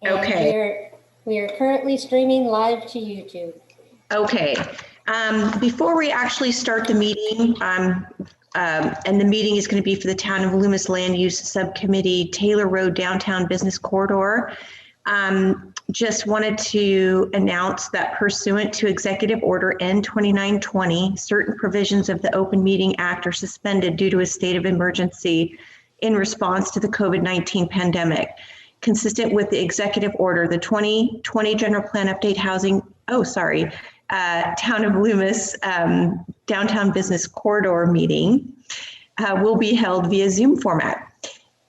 And Okay. We are currently streaming live to YouTube. Okay. Before we actually start the meeting, and the meeting is going to be for the Town of Loomis Land Use Subcommittee, Taylor Road Downtown Business Corridor. Just wanted to announce that pursuant to Executive Order N2920, certain provisions of the Open Meeting Act are suspended due to a state of emergency in response to the COVID-19 pandemic. Consistent with the executive order, the 2020 General Plan Update Town of Loomis Downtown Business Corridor meeting will be held via Zoom format.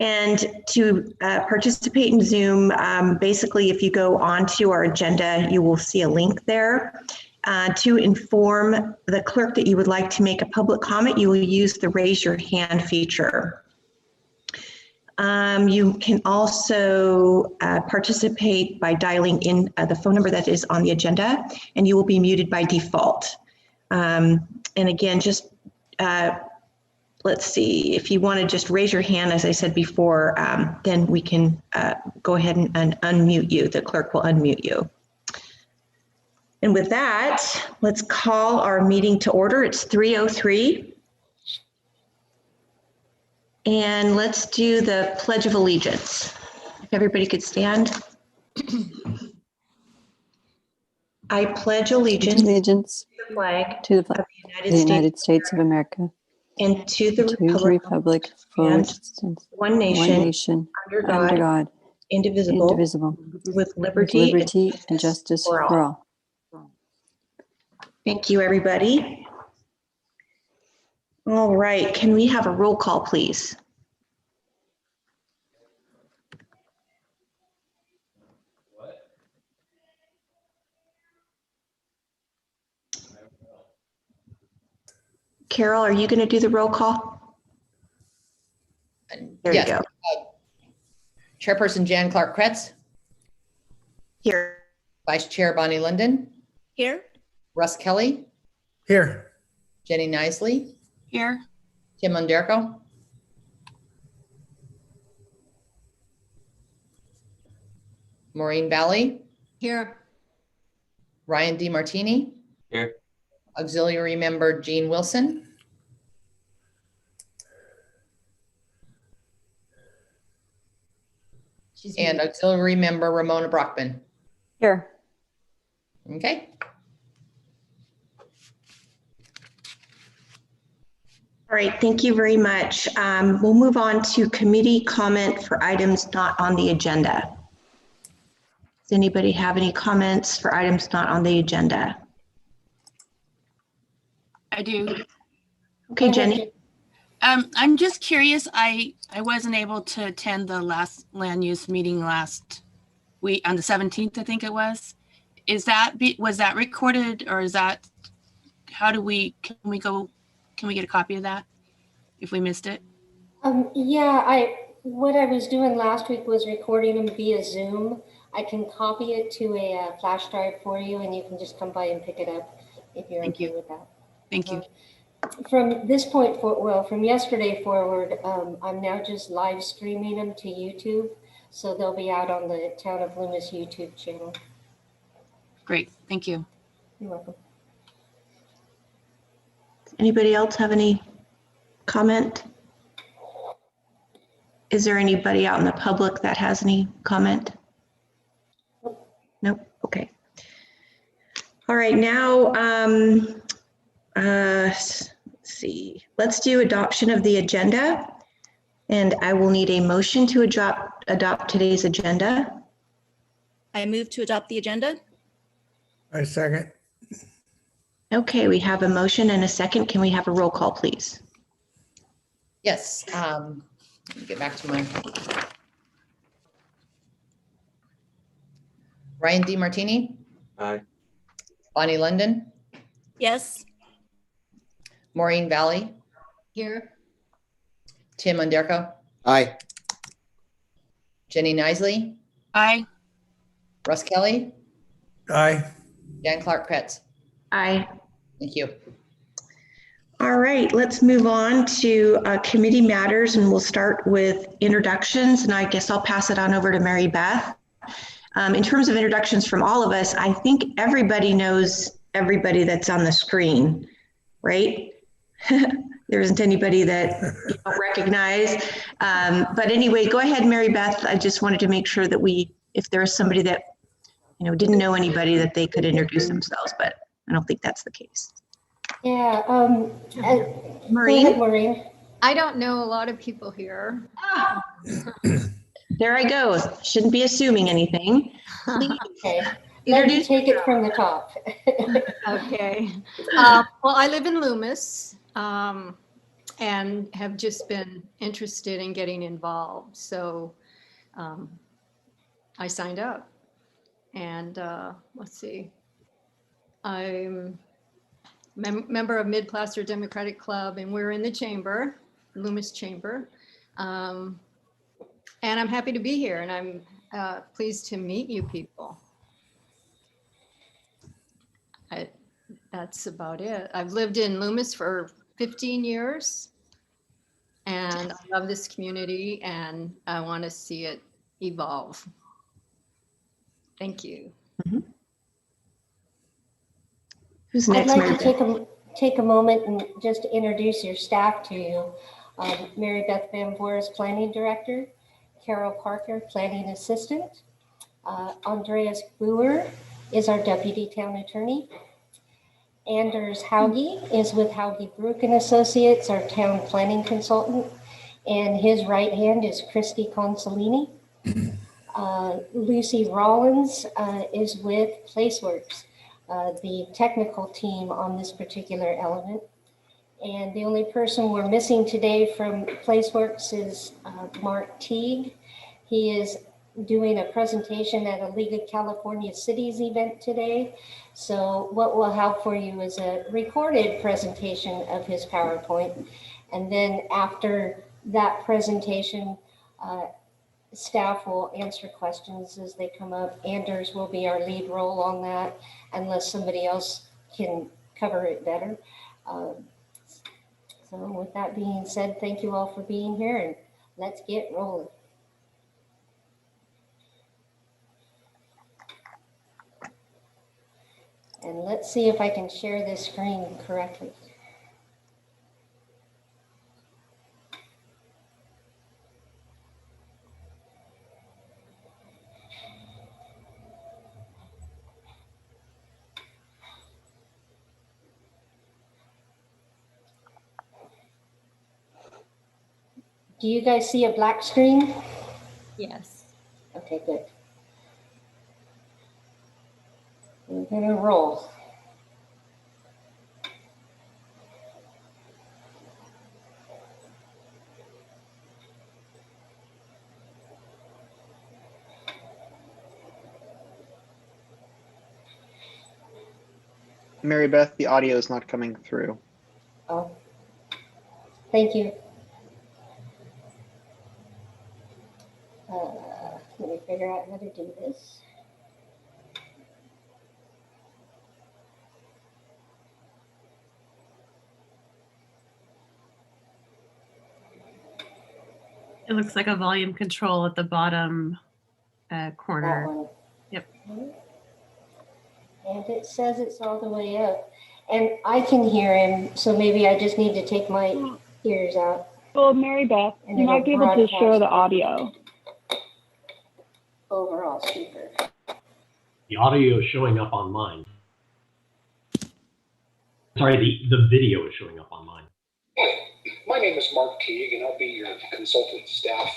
And to participate in Zoom, basically, if you go onto our agenda, you will see a link there. To inform the clerk that you would like to make a public comment, you will use the raise your hand feature. You can also participate by dialing in the phone number that is on the agenda, and you will be muted by default. And again, just let's see, if you want to just raise your hand, as I said before, then we can go ahead and unmute you. The clerk will unmute you. And with that, let's call our meeting to order. It's 3:03. And let's do the Pledge of Allegiance. If everybody could stand. I pledge allegiance to the flag of the the United States of America and to the republic for which it stands, one nation, under God, indivisible, with liberty and justice for all. Thank you, everybody. All right, can we have a roll call, please? Carol, are you going to do the roll call? There you go. Chairperson Jan Clark-Kretz. Here. Vice Chair Bonnie Linden. Here. Russ Kelly. Here. Jenny Nisley. Here. Tim Underko. Maureen Valley. Here. Ryan DiMartini. Here. Auxiliary Member Jean Wilson. And Auxiliary Member Ramona Brockman. Here. Okay. All right, thank you very much. We'll move on to committee comment for items not on the agenda. Does anybody have any comments for items not on the agenda? I do. Okay, Jenny. I'm just curious. I wasn't able to attend the last land use meeting last week on the 17th, I think it was. Was that recorded, or is that, can we get a copy of that if we missed it? Yeah, what I was doing last week was recording them via Zoom. I can copy it to a flash drive for you, and you can just come by and pick it up if you're okay with that. Thank you. From this point from yesterday forward, I'm now just live streaming them to YouTube, so they'll be out on the Town of Loomis YouTube channel. Great, thank you. You're welcome. Anybody else have any comment? Is there anybody out in the public that has any comment? Nope. Okay. All right, now let's see. Let's do adoption of the agenda, and I will need a motion to adopt today's agenda. I move to adopt the agenda. I second. Okay, we have a motion and a second. Can we have a roll call, please? Yes. Let me get back to my Ryan DiMartini. Aye. Bonnie Linden. Yes. Maureen Valley. Here. Tim Underko. Aye. Jenny Nisley. Aye. Russ Kelly. Aye. Jan Clark-Kretz. Aye. Thank you. All right, let's move on to committee matters, and we'll start with introductions, and I guess I'll pass it on over to Mary Beth. In terms of introductions from all of us, I think everybody knows everybody that's on the screen, right? There isn't anybody that you don't recognize. But anyway, go ahead, Mary Beth. I just wanted to make sure that if there was somebody that, didn't know anybody, that they could introduce themselves, but I don't think that's the case. Yeah, Maureen? go ahead, Maureen. I don't know a lot of people here. There I go. Shouldn't be assuming anything. Please. Okay, let me take it from the top. Okay. Well, I live in Loomis and have just been interested in getting involved. So I signed up. And let's see. I'm member of Mid-Placer Democratic Club, and we're in the chamber, Loomis Chamber. And I'm happy to be here, and I'm pleased to meet you people. That's about it. I've lived in Loomis for 15 years, and I love this community, and I want to see it evolve. Thank you. Who's I'd next, like Mary to Beth? take a moment and just introduce your staff to you. Mary Beth Van Voor's Planning Director, Carol Parker, Planning Assistant. Andreas Boer is our Deputy Town Attorney. Anders Hauge is with Hauge Brook and Associates, our Town Planning Consultant. And his right hand is Christy Consolini. Lucy Rollins is with PlaceWorks, the technical team on this particular element. And the only person we're missing today from PlaceWorks is Mark Teague. He is doing a presentation at a League of California Cities event today. So what we'll have for you is a recorded presentation of his PowerPoint. And then after that presentation, staff will answer questions as they come up. Anders will be our lead role on that, unless somebody else can cover it better. So with that being said, thank you all for being here, and let's get rolling. And let's see if I can share this screen correctly. Do you guys see a black screen? Yes. Okay, good. We're gonna roll. Mary Beth, the audio is not coming through. Oh, thank you. Let me figure out how to do this. It looks like a volume control at the bottom That corner. one. Yep. And it says it's all the way up. And I can hear him, so maybe I just need to take my ears out. Well, Mary Beth, And you might be able to broadcast share the audio. Overall speaker. The audio is showing up on mine. Sorry, the video is showing up on mine. Hi, my name is Mark Teague, and I'll be your consultant staff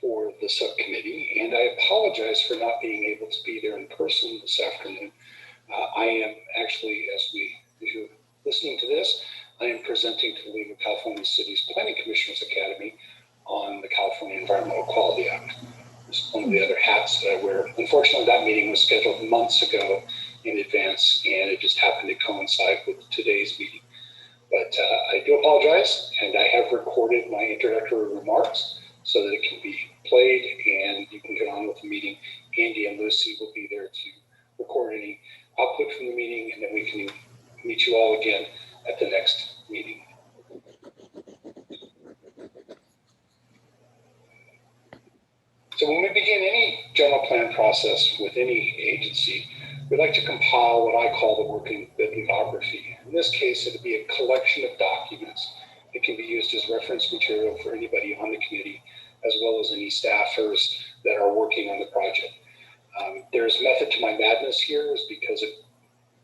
for the subcommittee. And I apologize for not being able to be there in person this afternoon. I am actually, as you're listening to this, I am presenting to the League of California Cities Planning Commissioners Academy on the California Environmental Quality Act. It's one of the other hats that I wear. Unfortunately, that meeting was scheduled months ago in advance, and it just happened to coincide with today's meeting. But I do apologize, and I have recorded my introductory remarks so that it can be played and you can get on with the meeting. Andy and Lucy will be there to record any output from the meeting, and then we can meet you all again at the next meeting. So when we begin any general plan process, process with any agency, we like to compile what I call the working bibliography. In this case, it would be a collection of documents that can be used as reference material for anybody on the committee, as well as any staffers that are working on the project. There's method to my madness here, is because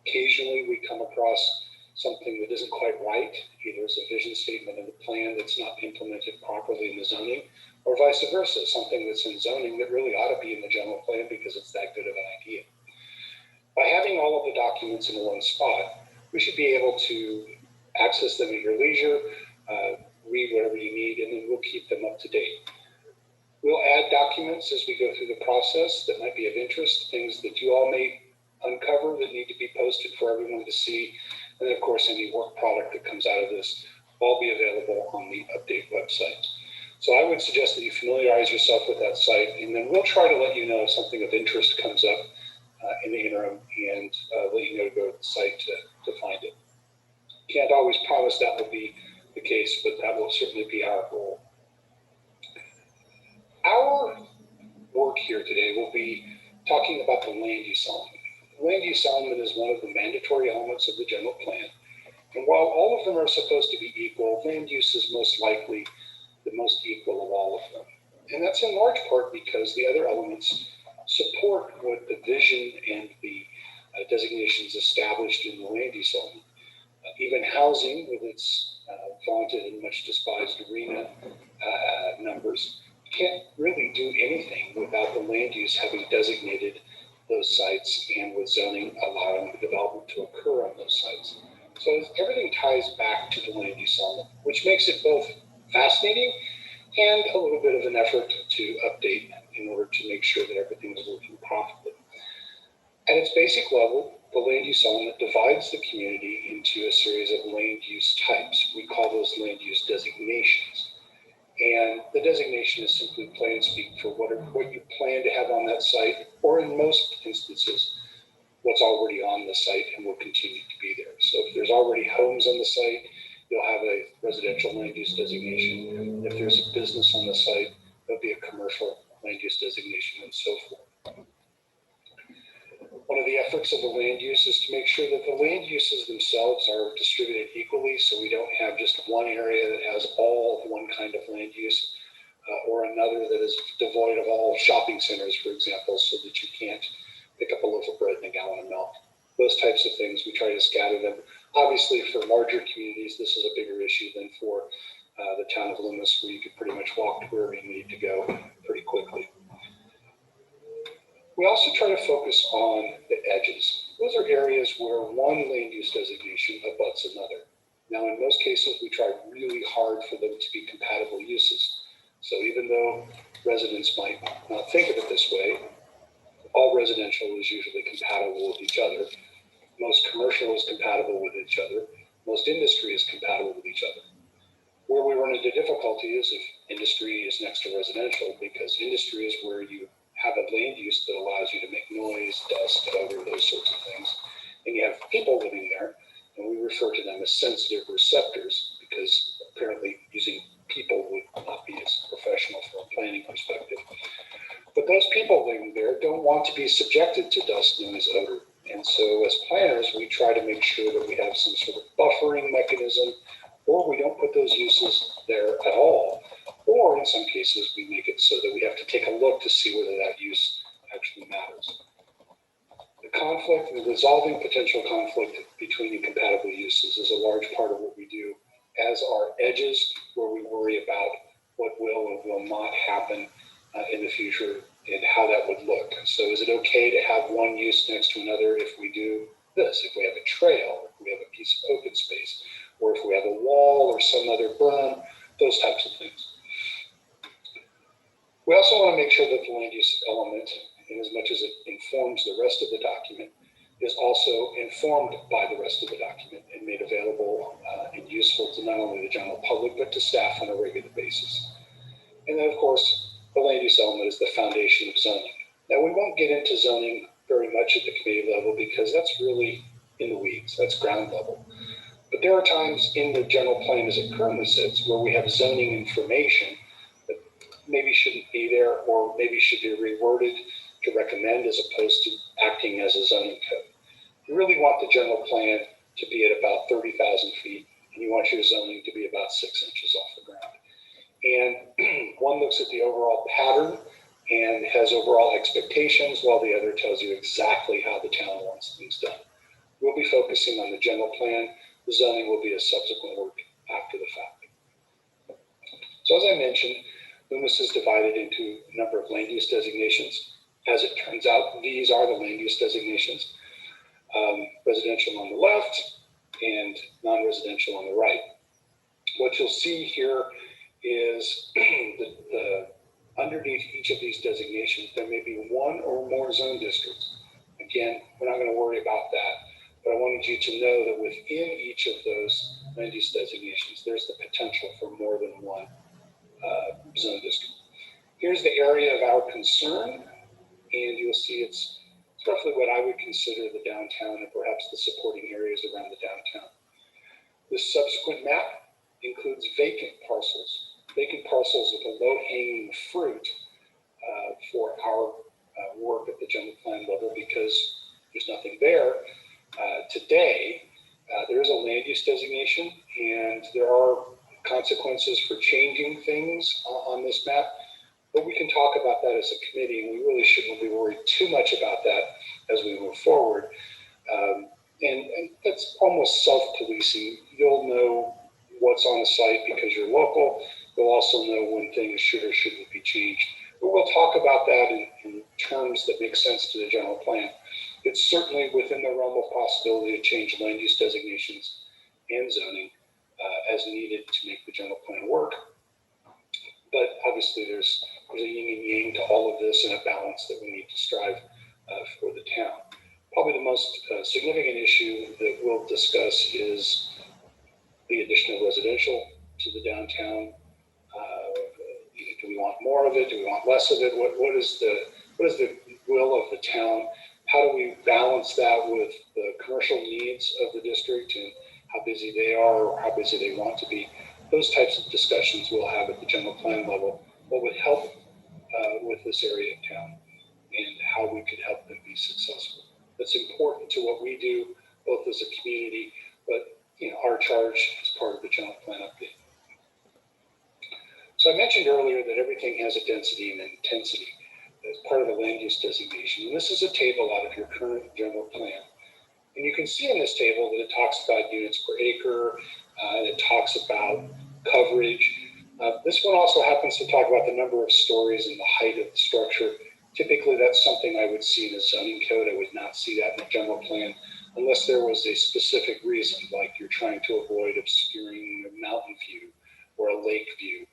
occasionally we come across something that isn't quite right. Either it's a vision statement in the plan that's not implemented properly in the zoning, or vice versa, something that's in zoning that really ought to be in the general plan because it's that good of an idea. By having all of the documents in one spot, we should be able to access them at your leisure, read whatever you need, and then we'll keep them up to date. We'll add documents as we go through the process that might be of interest, things that you all may uncover that need to be posted for everyone to see. And then, of course, any work product that comes out of this will all be available on the update website. So I would suggest that you familiarize yourself with that site, and then we'll try to let you know if something of interest comes up in the interim, and let you know to go to the site to find it. Can't always promise that will be the case, but that will certainly be our goal. Our work here today will be talking about the land use element. Land use element is one of the mandatory elements of the general plan. And while all of them are supposed to be equal, land use is most likely the most equal of all of them. And that's in large part because the other elements support what the vision and the designations established in the land use element. Even housing, with its vaunted and much despised arena numbers, can't really do anything without the land use having designated those sites and with zoning allowing the development to occur on those sites. So everything ties back to the land use element, which makes it both fascinating and a little bit of an effort to update in order to make sure that everything is working properly. At its basic level, the land use element divides the community into a series of land use types. We call those land use designations. And the designation is simply plain speak for what you plan to have on that site, or in most instances, what's already on the site and will continue to be there. So if there's already homes on the site, you'll have a residential land use designation. If there's a business on the site, there'll be a commercial land use designation, and so forth. One of the efforts of the land use is to make sure that the land uses themselves are distributed equally, so we don't have just one area that has all of one kind of land use, or another that is devoid of all shopping centers, for example, so that you can't pick up a loaf of bread and a gallon of milk. Those types of things, we try to scatter them. Obviously, for larger communities, this is a bigger issue than for the town of Loomis, where you could pretty much walk to wherever you need to go pretty quickly. We also try to focus on the edges. Those are areas where one land use designation abuts another. Now, in most cases, we try really hard for them to be compatible uses. So even though residents might not think of it this way, all residential is usually compatible with each other. Most commercial is compatible with each other. Most industry is compatible with each other. Where we run into difficulty is if industry is next to residential, because industry is where you have a land use that allows you to make noise, dust, odor, those sorts of things. And you have people living there, and we refer to them as sensitive receptors, because apparently using people would not be as professional from a planning perspective. But those people living there don't want to be subjected to dust, noise, odor. And so as planners, we try to make sure that we have some sort of buffering mechanism, or we don't put those uses there at all. Or in some cases, we make it so that we have to take a look to see whether that use actually matters. The conflict, the resolving potential conflict between incompatible uses is a large part of what we do, as are edges, where we worry about what will and will not happen in the future and how that would look. So is it okay to have one use next to another if we do this? If we have a trail, if we have a piece of open space, or if we have a wall or some other berm, those types of things. We also want to make sure that the land use element, in as much as it informs the rest of the document, is also informed by the rest of the document and made available and useful to not only the general public, but to staff on a regular basis. And then, of course, the land use element is the foundation of zoning. Now, we won't get into zoning very much at the committee level because that's really in the weeds, that's ground level. But there are times in the general plan as it currently sits where we have zoning information that maybe shouldn't be there, or maybe should be reworded to recommend as opposed to acting as a zoning code. You really want the general plan to be at about 30,000 feet, and you want your zoning to be about 6 inches off the ground. And one looks at the overall pattern and has overall expectations, while the other tells you exactly how the town wants things done. We'll be focusing on the general plan. The zoning will be a subsequent work after the fact. So as I mentioned, Loomis is divided into a number of land use designations. As it turns out, these are the land use designations. Residential on the left and non-residential on the right. What you'll see here is underneath each of these designations, there may be one or more zone districts. Again, we're not going to worry about that, but I wanted you to know that within each of those land use designations, there's the potential for more than one zone district. Here's the area of our concern, and you'll see it's roughly what I would consider the downtown and perhaps the supporting areas around the downtown. This subsequent map includes vacant parcels. Vacant parcels are the low-hanging fruit for our work at the general plan level because there's nothing there. Today, there is a land use designation, and there are consequences for changing things on this map, but we can talk about that as a committee, and we really shouldn't be worried too much about that as we move forward. And that's almost self-policing. You'll know what's on the site because you're local. You'll also know when things should or shouldn't be changed. But we'll talk about that in terms that make sense to the general plan. It's certainly within the realm of possibility to change land use designations and zoning as needed to make the general plan work. But obviously there's a yin and yang to all of this and a balance that we need to strive for the town. Probably the most significant issue that we'll discuss is the additional residential to the downtown. Do we want more of it? Do we want less of it? What is the will of the town? How do we balance that with the commercial needs of the district and how busy they are or how busy they want to be? Those types of discussions we'll have at the general plan level. What would help with this area of town and how we could help them be successful. That's important to what we do, both as a community, but our charge as part of the general plan update. So I mentioned earlier that everything has a density and an intensity as part of the land use designation. And this is a table out of your current general plan. And you can see in this table that it talks about units per acre, and it talks about coverage. This one also happens to talk about the number of stories and the height of the structure. Typically, that's something I would see in a zoning code. I would not see that in a general plan unless there was a specific reason, like you're trying to avoid obscuring a mountain view or a lake view,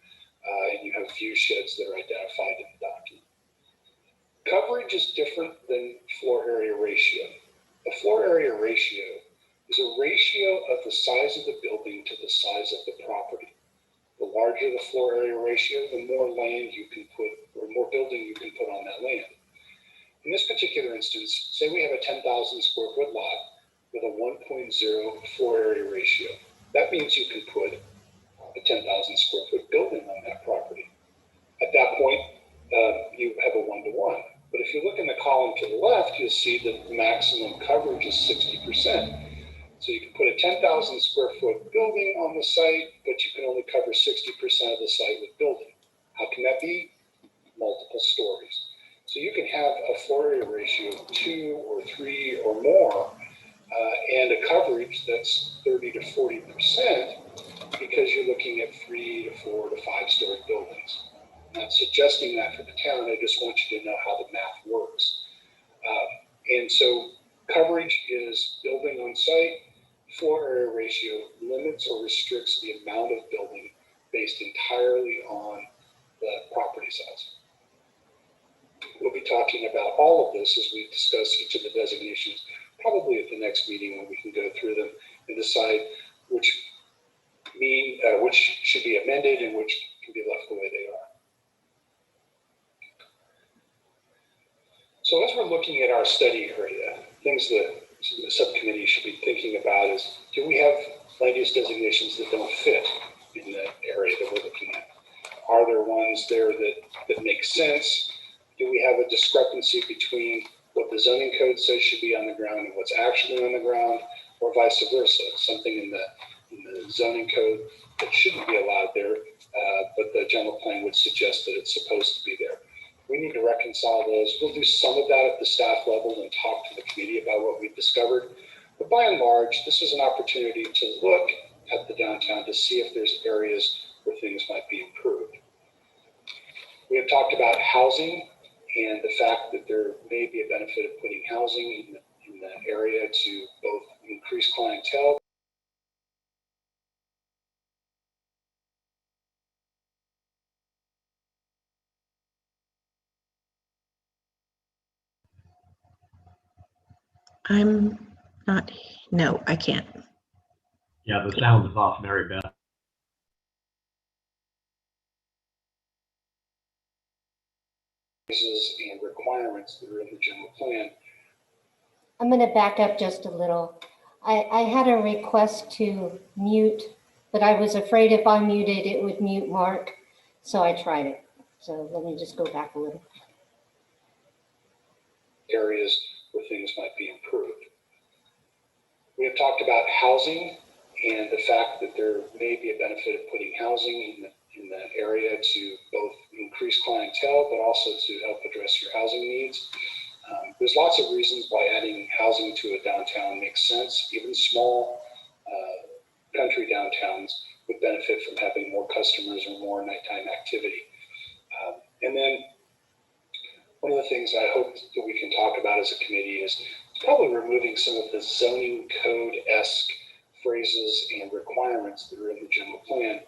and you have view sheds that are identified in the document. Coverage is different than floor area ratio. The floor area ratio is a ratio of the size of the building to the size of the property. The larger the floor area ratio, the more land you can put, or more building you can put on that land. In this particular instance, say we have a 10,000 square foot lot with a 1.0 floor area ratio. That means you can put a 10,000 square foot building on that property. At that point, you have a 1-to-1. But if you look in the column to the left, you'll see that the maximum coverage is 60%. So you can put a 10,000 square foot building on the site, but you can only cover 60% of the site with building. How can that be? Multiple stories. So you can have a floor area ratio of 2 or 3 or more, and a coverage that's 30 to 40% because you're looking at 3 to 4 to 5 story buildings. I'm not suggesting that for the town. I just want you to know how the math works. And so coverage is building on site. Floor area ratio limits or restricts the amount of building based entirely on the property size. We'll be talking about all of this as we discuss each of the designations, probably at the next meeting when we can go through them and decide which should be amended and which can be left the way they are. So as we're looking at our study area, things that the subcommittee should be thinking about is, do we have land use designations that don't fit in the area that we're looking at? Are there ones there that make sense? Do we have a discrepancy between what the zoning code says should be on the ground and what's actually on the ground, or vice versa? Something in the zoning code that shouldn't be allowed there, but the general plan would suggest that it's supposed to be there. We need to reconcile those. We'll do some of that at the staff level and talk to the committee about what we've discovered. But by and large, this is an opportunity to look at the downtown to see if there's areas where things might be improved. We have talked about housing and the fact that there may be a benefit of putting housing in the area to both increase clientele. I'm not, no, I can't. Yeah, the sound is off, Mary Beth. And requirements that are in the general plan. I'm going to back up just a little. I had a request to mute, but I was afraid if I muted, it would mute Mark. So I tried it. So let me just go back a little. Areas where things might be improved. We have talked about housing and the fact that there may be a benefit of putting housing in the area to both increase clientele, but also to help address your housing needs. There's lots of reasons why adding housing to a downtown makes sense. Even small country downtowns would benefit from having more customers or more nighttime activity. And then one of the things I hope that we can talk about as a committee is probably removing some of the zoning code-esque phrases and requirements that are in the general plan,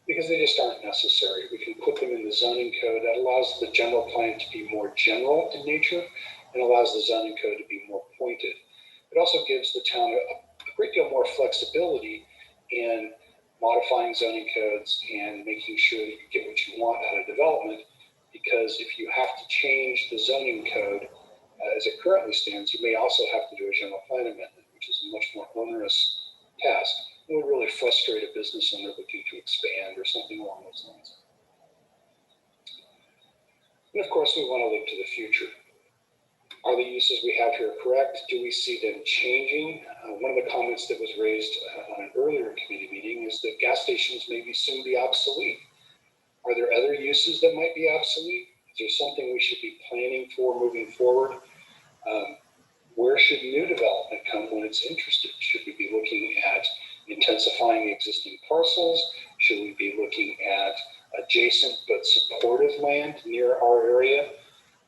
because they just aren't necessary. We can put them in the zoning code. That allows the general plan to be more general in nature and allows the zoning code to be more pointed. It also gives the town a great deal more flexibility in modifying zoning codes and making sure that you get what you want out of development, because if you have to change the zoning code as it currently stands, you may also have to do a general plan amendment, which is a much more onerous task. It would really frustrate a business owner looking to expand or something along those lines. And of course, we want to look to the future. Are the uses we have here correct? Do we see them changing? One of the comments that was raised on an earlier committee meeting is that gas stations may soon be obsolete. Are there other uses that might be obsolete? Is there something we should be planning for moving forward? Where should new development come when it's interested? Should we be looking at intensifying existing parcels? Should we be looking at adjacent but supportive land near our area?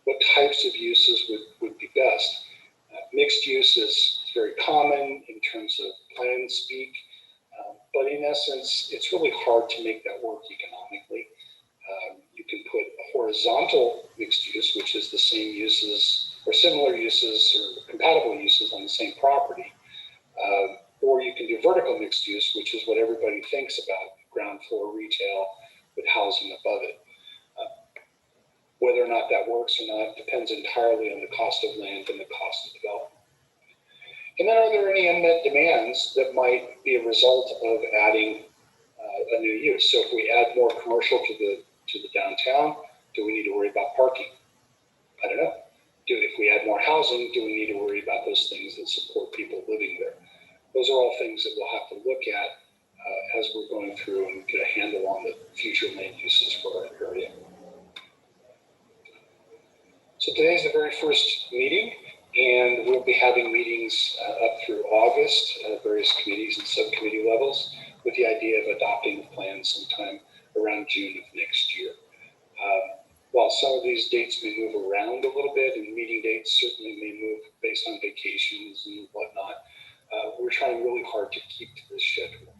What types of uses would be best? Mixed use is very common in terms of plan speak, but in essence, it's really hard to make that work economically. You can put horizontal mixed use, which is the same uses or similar uses or compatible uses on the same property. Or you can do vertical mixed use, which is what everybody thinks about, ground floor retail with housing above it. Whether or not that works or not depends entirely on the cost of land and the cost of development. And then are there any unmet demands that might be a result of adding a new use? So if we add more commercial to the downtown, do we need to worry about parking? I don't know. If we add more housing, do we need to worry about those things that support people living there? Those are all things that we'll have to look at as we're going through and get a handle on the future land uses for our area. So today's the very first meeting, and we'll be having meetings up through August, various committees and subcommittee levels, with the idea of adopting the plan sometime around June of next year. While some of these dates may move around a little bit, and meeting dates certainly may move based on vacations and whatnot, we're trying really hard to keep to this schedule.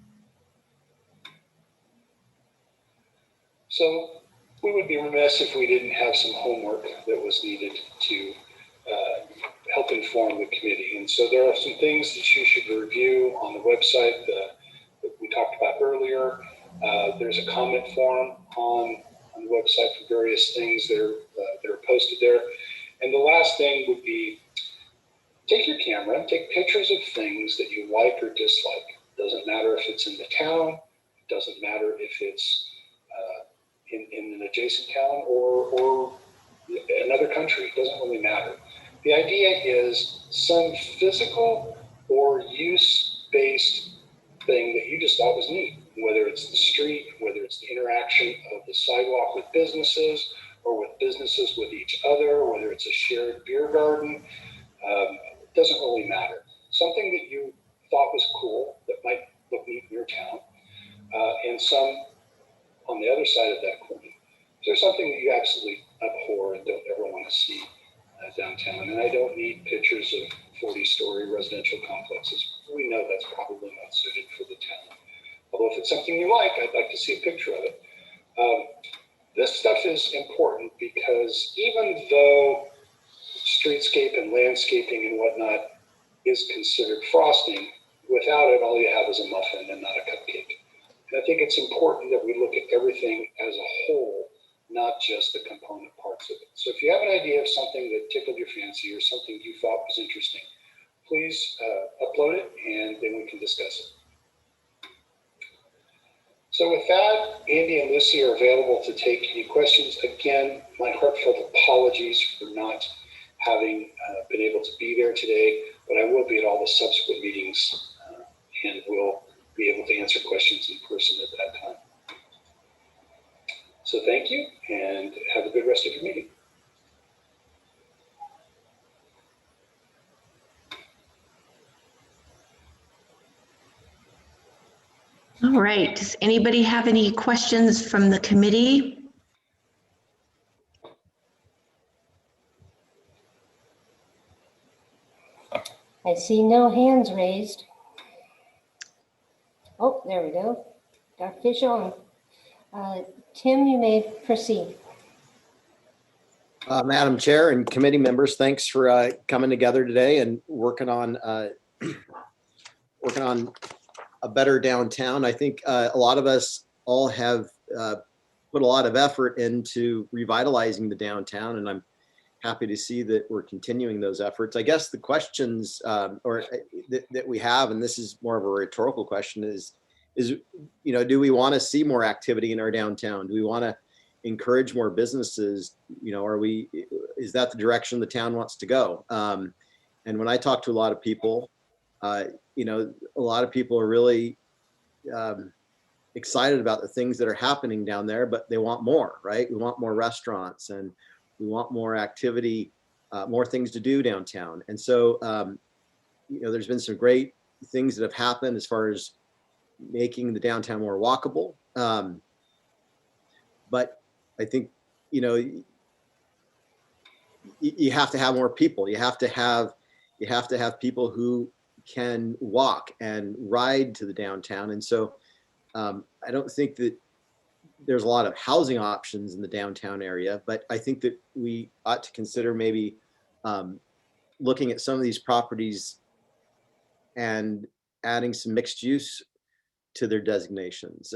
So we would be remiss if we didn't have some homework that was needed to help inform the committee. And so there are some things that you should review on the website that we talked about earlier. There's a comment form on the website for various things that are posted there. And the last thing would be, take your camera, take pictures of things that you like or dislike. It doesn't matter if it's in the town, it doesn't matter if it's in an adjacent town or another country, it doesn't really matter. The idea is some physical or use-based thing that you just thought was neat, whether it's the street, whether it's the interaction of the sidewalk with businesses or with businesses with each other, whether it's a shared beer garden, it doesn't really matter. Something that you thought was cool that might look neat in your town, and some on the other side of that coin. There's something that you absolutely abhor and don't ever want to see downtown. And I don't need pictures of 40-story residential complexes. We know that's probably not suited for the town. Although if it's something you like, I'd like to see a picture of it. This stuff is important because even though streetscape and landscaping and whatnot is considered frosting, without it, all you have is a muffin and not a cupcake. And I think it's important that we look at everything as a whole, not just the component parts of it. So if you have an idea of something that tickled your fancy or something you thought was interesting, please upload it and then we can discuss it. So with that, Andy and Lucy are available to take any questions. Again, my heartfelt apologies for not having been able to be there today, but I will be at all the subsequent meetings and will be able to answer questions in person at that time. So thank you and have a good rest of your meeting. All right, does anybody have any questions from the committee? I see no hands raised. Oh, there we go. Got fish on. Tim, you may proceed. Madam Chair and committee members, thanks for coming together today and working on a better downtown. I think a lot of us all have put a lot of effort into revitalizing the downtown, and I'm happy to see that we're continuing those efforts. I guess the questions that we have, and this is more of a rhetorical question, is do we want to see more activity in our downtown? Do we want to encourage more businesses? Is that the direction the town wants to go? And when I talk to a lot of people, a lot of people are really excited about the things that are happening down there, but they want more, right? We want more restaurants and we want more activity, more things to do downtown. And so, there's been some great things that have happened as far as making the downtown more walkable. But I think, you have to have more people. You have to have people who can walk and ride to the downtown. And so I don't think that there's a lot of housing options in the downtown area, but I think that we ought to consider maybe looking at some of these properties and adding some mixed use to their designations.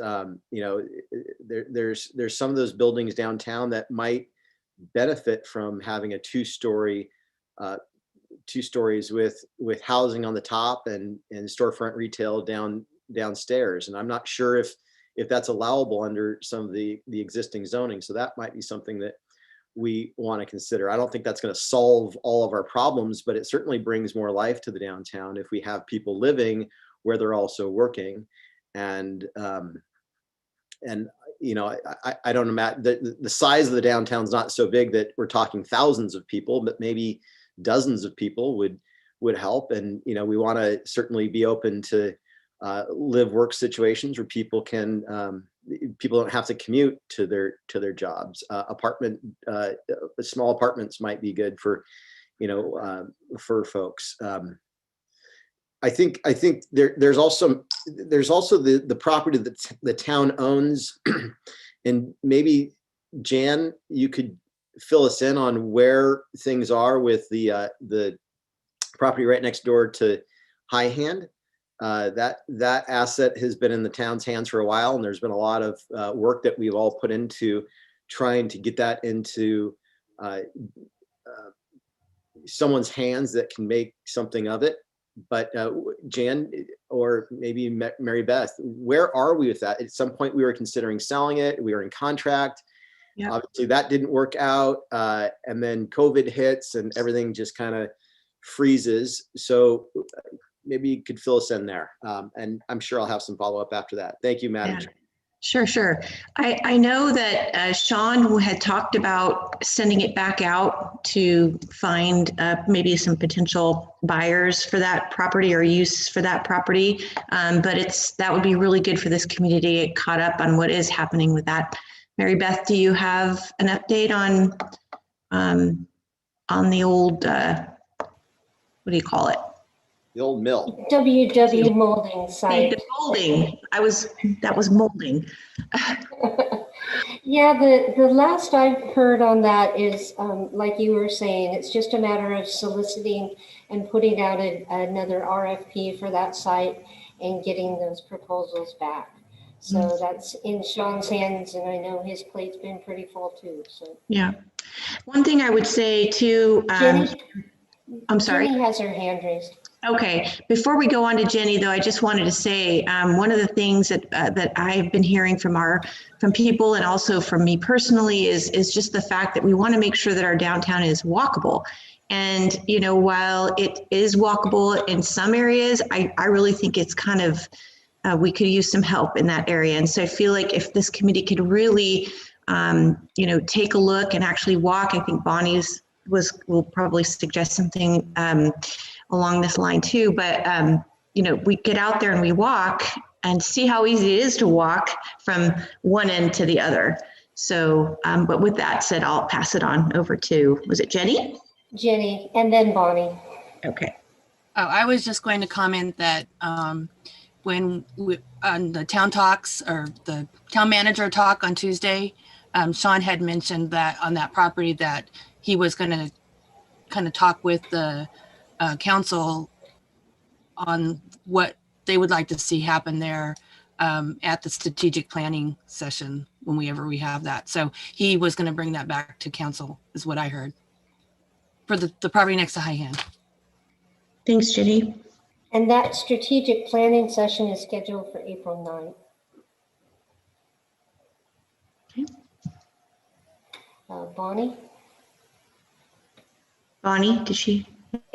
There's some of those buildings downtown that might benefit from having a two stories with housing on the top and storefront retail downstairs. And I'm not sure if that's allowable under some of the existing zoning. So that might be something that we want to consider. I don't think that's going to solve all of our problems, but it certainly brings more life to the downtown if we have people living where they're also working. And I don't imagine the size of the downtown is not so big that we're talking thousands of people, but maybe dozens of people would help. And we want to certainly be open to live work situations where people don't have to commute to their jobs. Small apartments might be good for folks. I think there's also the property that the town owns, and maybe Jan, you could fill us in on where things are with the property right next door to High Hand. That asset has been in the town's hands for a while, and there's been a lot of work that we've all put into trying to get that into someone's hands that can make something of it. But Jan, or maybe Mary Beth, where are we with that? At some point we were considering selling it. We were in contract. Yep. Obviously, that didn't work out. And then COVID hits and everything just kind of freezes. So maybe you could fill us in there. And I'm sure I'll have some follow-up after that. Thank you, Madam Chair. Sure. I know that Sean had talked about sending it back out to find maybe some potential buyers for that property or use for that property. But that would be really good for this community to get caught up on what is happening with that. Mary Beth, do you have an update on the old, what do you call it? The old mill. WW molding site. The molding. That was molding. Yeah, the last I've heard on that is, like you were saying, it's just a matter of soliciting and putting out another RFP for that site and getting those proposals back. So that's in Sean's hands, and I know his plate's been pretty full too. So yeah, one thing I would say too. Jenny, I'm sorry. Jenny has her hand raised. Okay, before we go on to Jenny, though, I just wanted to say one of the things that I've been hearing from people and also from me personally is just the fact that we want to make sure that our downtown is walkable. And while it is walkable in some areas, I really think it's kind of we could use some help in that area. And so I feel like if this committee could really take a look and actually walk, I think Bonnie's will probably suggest something along this line too, but we get out there and we walk and see how easy it is to walk from one end to the other. So, but with that said, I'll pass it on over to, was it Jenny? Jenny, and then Bonnie. Okay. Oh, I was just going to comment that when on the town talks or the town manager talk on Tuesday, Sean had mentioned that on that property that he was going to kind of talk with the council on what they would like to see happen there at the strategic planning session whenever we have that. So he was going to bring that back to council is what I heard for the property next to High Hand. Thanks, Jenny. And that strategic planning session is scheduled for April 9th. Okay. Bonnie? Bonnie, did she?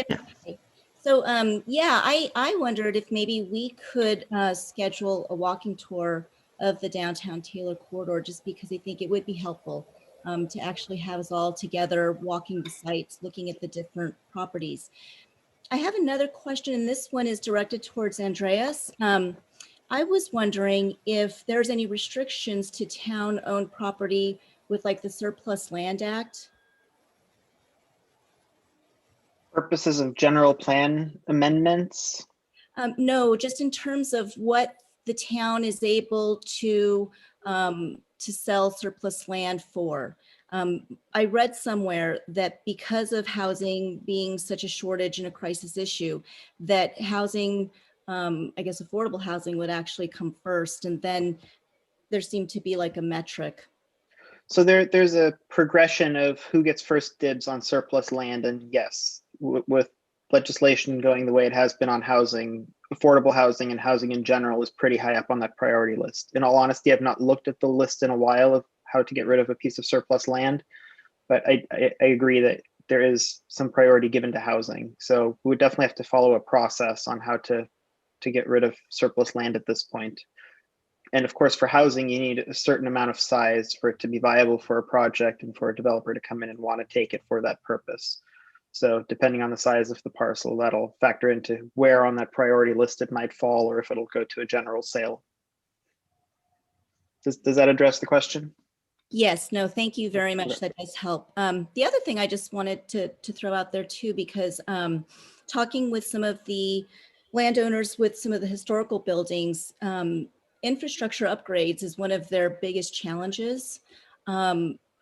Yeah. So I wondered if maybe we could schedule a walking tour of the downtown Taylor corridor, just because I think it would be helpful to actually have us all together walking the sites, looking at the different properties. I have another question, and this one is directed towards Andreas. I was wondering if there's any restrictions to town-owned property with like the Surplus Land Act. Purposes of general plan amendments? No, just in terms of what the town is able to sell surplus land for. I read somewhere that because of housing being such a shortage and a crisis issue, that housing, I guess affordable housing would actually come first, and then there seemed to be like a metric. So there's a progression of who gets first dibs on surplus land, and yes, with legislation going the way it has been on housing, affordable housing and housing in general is pretty high up on that priority list. In all honesty, I've not looked at the list in a while of how to get rid of a piece of surplus land, but I agree that there is some priority given to housing. So we would definitely have to follow a process on how to get rid of surplus land at this point. And of course, for housing, you need a certain amount of size for it to be viable for a project and for a developer to come in and want to take it for that purpose. So depending on the size of the parcel, that'll factor into where on that priority list it might fall, or if it'll go to a general sale. Does that address the question? Yes, no, thank you very much. That does help. The other thing I just wanted to throw out there too, because talking with some of the landowners with some of the historical buildings, infrastructure upgrades is one of their biggest challenges.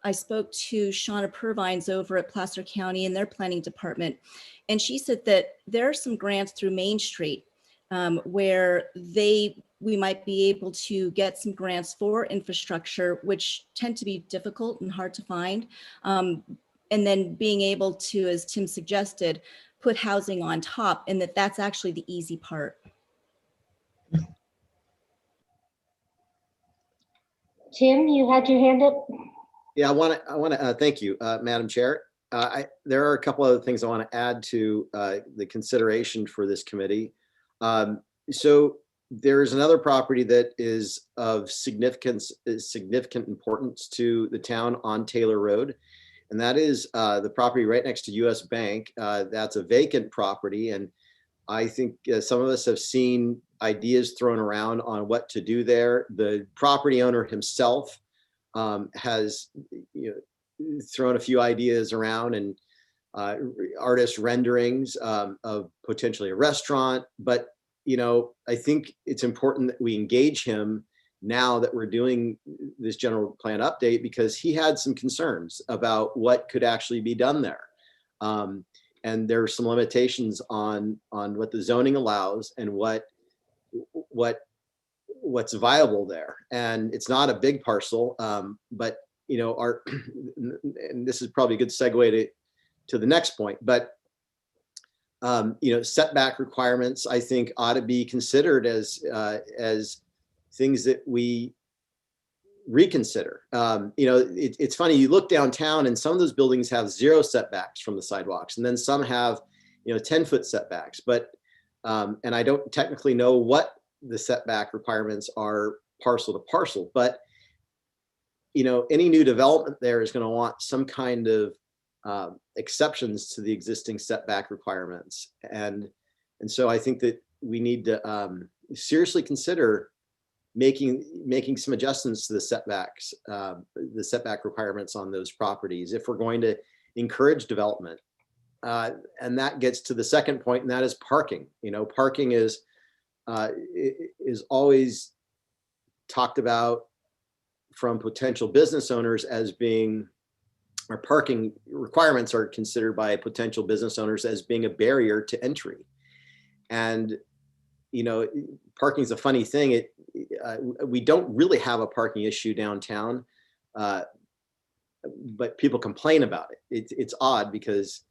I spoke to Shauna Purvines over at Placer County in their planning department, and she said that there are some grants through Main Street where we might be able to get some grants for infrastructure, which tend to be difficult and hard to find. And then being able to, as Tim suggested, put housing on top, and that's actually the easy part. Tim, you had your hand up? Yeah, I want to thank you, Madam Chair. There are a couple other things I want to add to the consideration for this committee. So there's another property that is of significant importance to the town on Taylor Road, and that is the property right next to US Bank. That's a vacant property, and I think some of us have seen ideas thrown around on what to do there. The property owner himself has thrown a few ideas around and artist renderings of potentially a restaurant. But I think it's important that we engage him now that we're doing this general plan update, because he had some concerns about what could actually be done there. And there are some limitations on what the zoning allows and what's viable there. And it's not a big parcel, but and this is probably a good segue to the next point, but setback requirements, I think, ought to be considered as things that we reconsider. It's funny, you look downtown and some of those buildings have 0 setbacks from the sidewalks, and then some have 10-foot setbacks. But and I don't technically know what the setback requirements are parcel to parcel, but any new development there is going to want some kind of exceptions to the existing setback requirements. And so I think that we need to seriously consider making some adjustments to the setbacks, the setback requirements on those properties if we're going to encourage development. And that gets to the second point, and that is parking. Parking is always talked about from potential business owners as being, or parking requirements are considered by potential business owners as being a barrier to entry. And parking is a funny thing. We don't really have a parking issue downtown, but people complain about it. It's odd because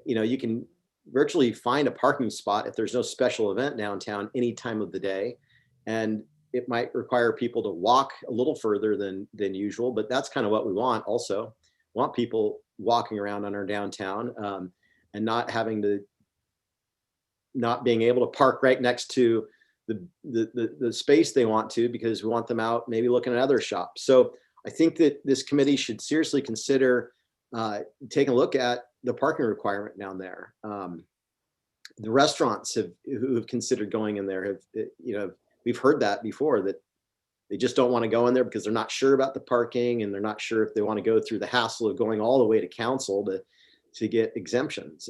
you can virtually find a parking spot if there's no special event downtown any time of the day, and it might require people to walk a little further than usual. But that's kind of what we want. Also, want people walking around on our downtown and not being able to park right next to the space they want to, because we want them out maybe looking at other shops. So I think that this committee should seriously consider taking a look at the parking requirement down there. The restaurants who have considered going in there have, we've heard that before, that they just don't want to go in there because they're not sure about the parking, and they're not sure if they want to go through the hassle of going all the way to council to get exemptions.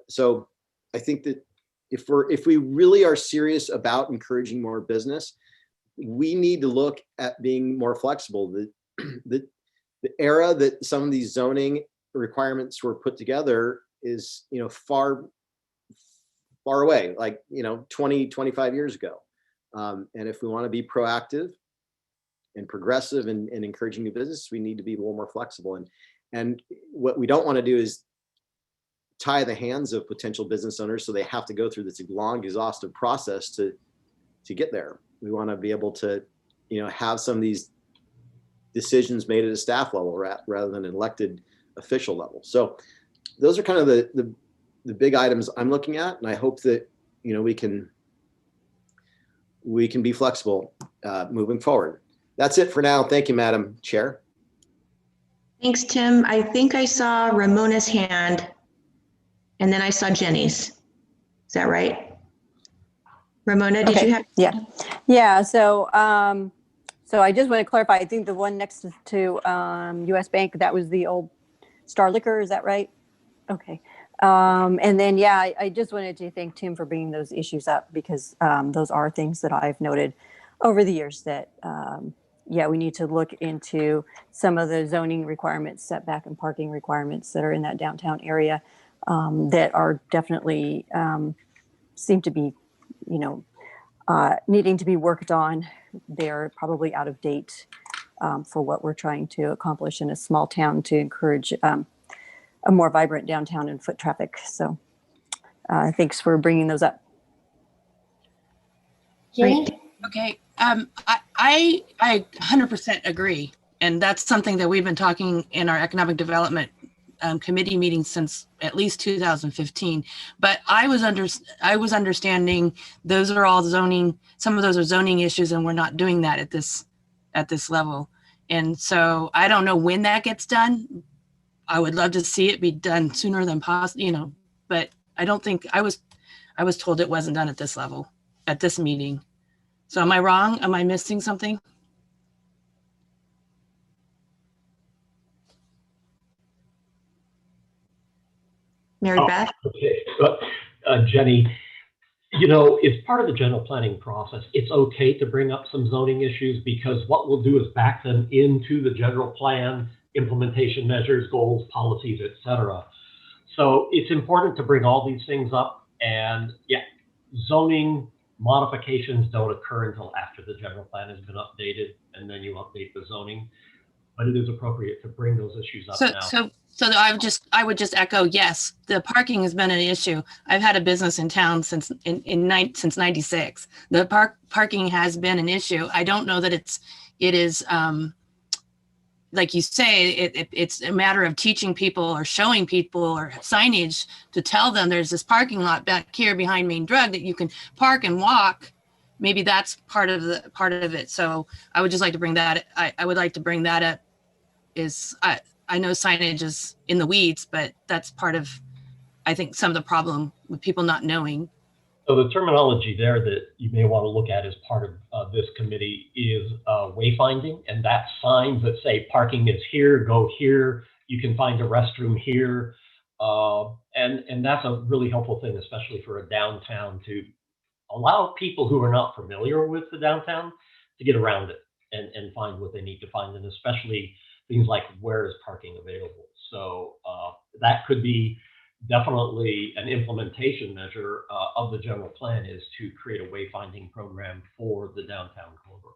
So I think that if we really are serious about encouraging more business, we need to look at being more flexible. The era that some of these zoning requirements were put together is far away, like 20, 25 years ago. And if we want to be proactive and progressive and encouraging new business, we need to be a little more flexible. And what we don't want to do is tie the hands of potential business owners so they have to go through this long, exhaustive process to get there. We want to be able to have some of these decisions made at a staff level rather than an elected official level. So those are kind of the big items I'm looking at, and I hope that we can be flexible moving forward. That's it for now. Thank you, Madam Chair. Thanks, Tim. I think I saw Ramona's hand, and then I saw Jenny's. Is that right? Ramona, did you have? Yeah. So I just want to clarify. I think the one next to US Bank, that was the old Star Liquor. Is that right? Okay. And then, I just wanted to thank Tim for bringing those issues up, because those are things that I've noted over the years that, we need to look into some of the zoning requirements, setback and parking requirements that are in that downtown area that are definitely seem to be, needing to be worked on. They're probably out of date for what we're trying to accomplish in a small town to encourage a more vibrant downtown and foot traffic. So thanks for bringing those up. Jenny? Okay. I 100% agree. And that's something that we've been talking in our economic development committee meetings since at least 2015. But I was understanding those are all zoning, some of those are zoning issues, and we're not doing that at this level. And so I don't know when that gets done. I would love to see it be done sooner than possible, you know, but I don't think I was told it wasn't done at this level, at this meeting. So am I wrong? Am I missing something? Mary Beth? Okay, Jenny, you know, it's part of the general planning process. It's okay to bring up some zoning issues because what we'll do is back them into the general plan, implementation measures, goals, policies, etc. So it's important to bring all these things up, and yeah, zoning modifications don't occur until after the general plan has been updated, and then you update the zoning. But it is appropriate to bring those issues up now. So I would just echo, yes, the parking has been an issue. I've had a business in town since 96. The parking has been an issue. I don't know that it is like you say, it's a matter of teaching people or showing people or signage to tell them there's this parking lot back here behind Main Drug that you can park and walk. Maybe that's part of it. So I would just like to bring that. I would like to bring that up. I know signage is in the weeds, but that's part of, I think, some of the problem with people not knowing. So the terminology there that you may want to look at as part of this committee is wayfinding, and that's signs that say parking is here, go here, you can find a restroom here. And that's a really helpful thing, especially for a downtown, to allow people who are not familiar with the downtown to get around it and find what they need to find, and especially things like where is parking available. So that could be definitely an implementation measure of the general plan, is to create a wayfinding program for the downtown corridor.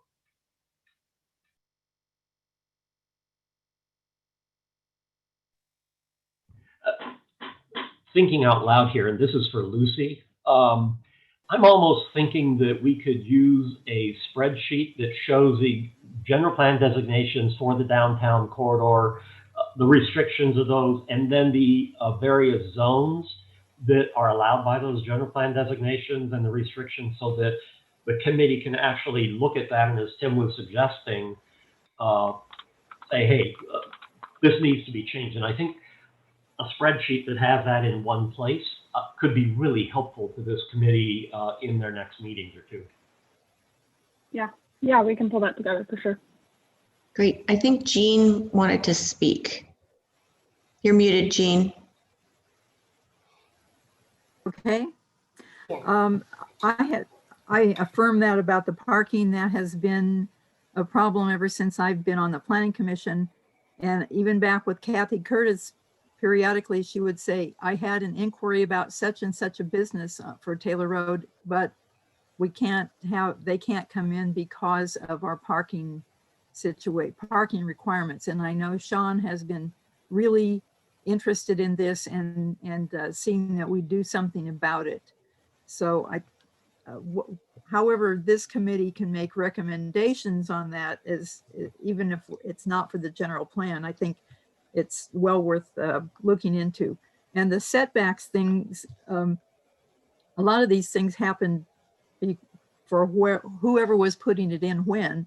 Thinking out loud here, and this is for Lucy, I'm almost thinking that we could use a spreadsheet that shows the general plan designations for the downtown corridor, the restrictions of those, and then the various zones that are allowed by those general plan designations and the restrictions, so that the committee can actually look at that and, as Tim was suggesting, say, hey, this needs to be changed. And I think a spreadsheet that has that in one place could be really helpful to this committee in their next meetings or two. Yeah, we can pull that together for sure. Great. I think Jean wanted to speak. You're muted, Jean. Okay. I affirm that about the parking. That has been a problem ever since I've been on the planning commission. And even back with Kathy Curtis, periodically she would say, I had an inquiry about such and such a business for Taylor Road, but they can't come in because of our parking requirements. And I know Sean has been really interested in this and seeing that we do something about it. So however this committee can make recommendations on that, is even if it's not for the general plan, I think it's well worth looking into. And the setbacks things, a lot of these things happen for whoever was putting it in when.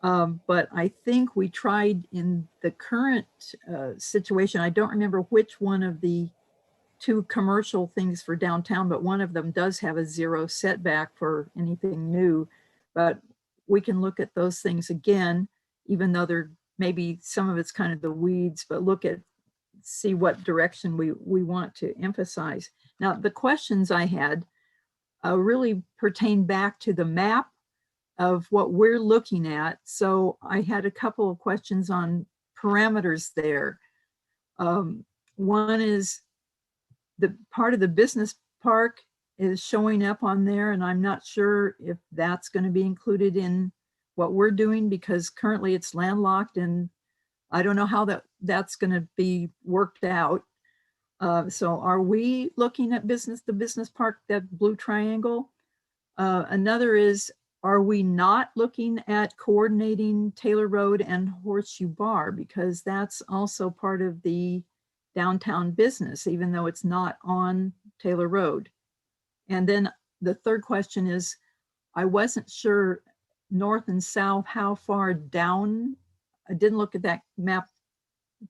But I think we tried in the current situation, I don't remember which one of the two commercial things for downtown, but one of them does have a 0 setback for anything new. But we can look at those things again, even though they're maybe some of it's kind of the weeds, but see what direction we want to emphasize. Now, the questions I had really pertain back to the map of what we're looking at. So I had a couple of questions on parameters there. One is the part of the business park is showing up on there, and I'm not sure if that's going to be included in what we're doing, because currently it's landlocked and I don't know how that's going to be worked out. So are we looking at the business park, that blue triangle? Another is, are we not looking at coordinating Taylor Road and Horseshoe Bar? Because that's also part of the downtown business, even though it's not on Taylor Road. And then the third question is, I wasn't sure north and south, how far down, I didn't look at that map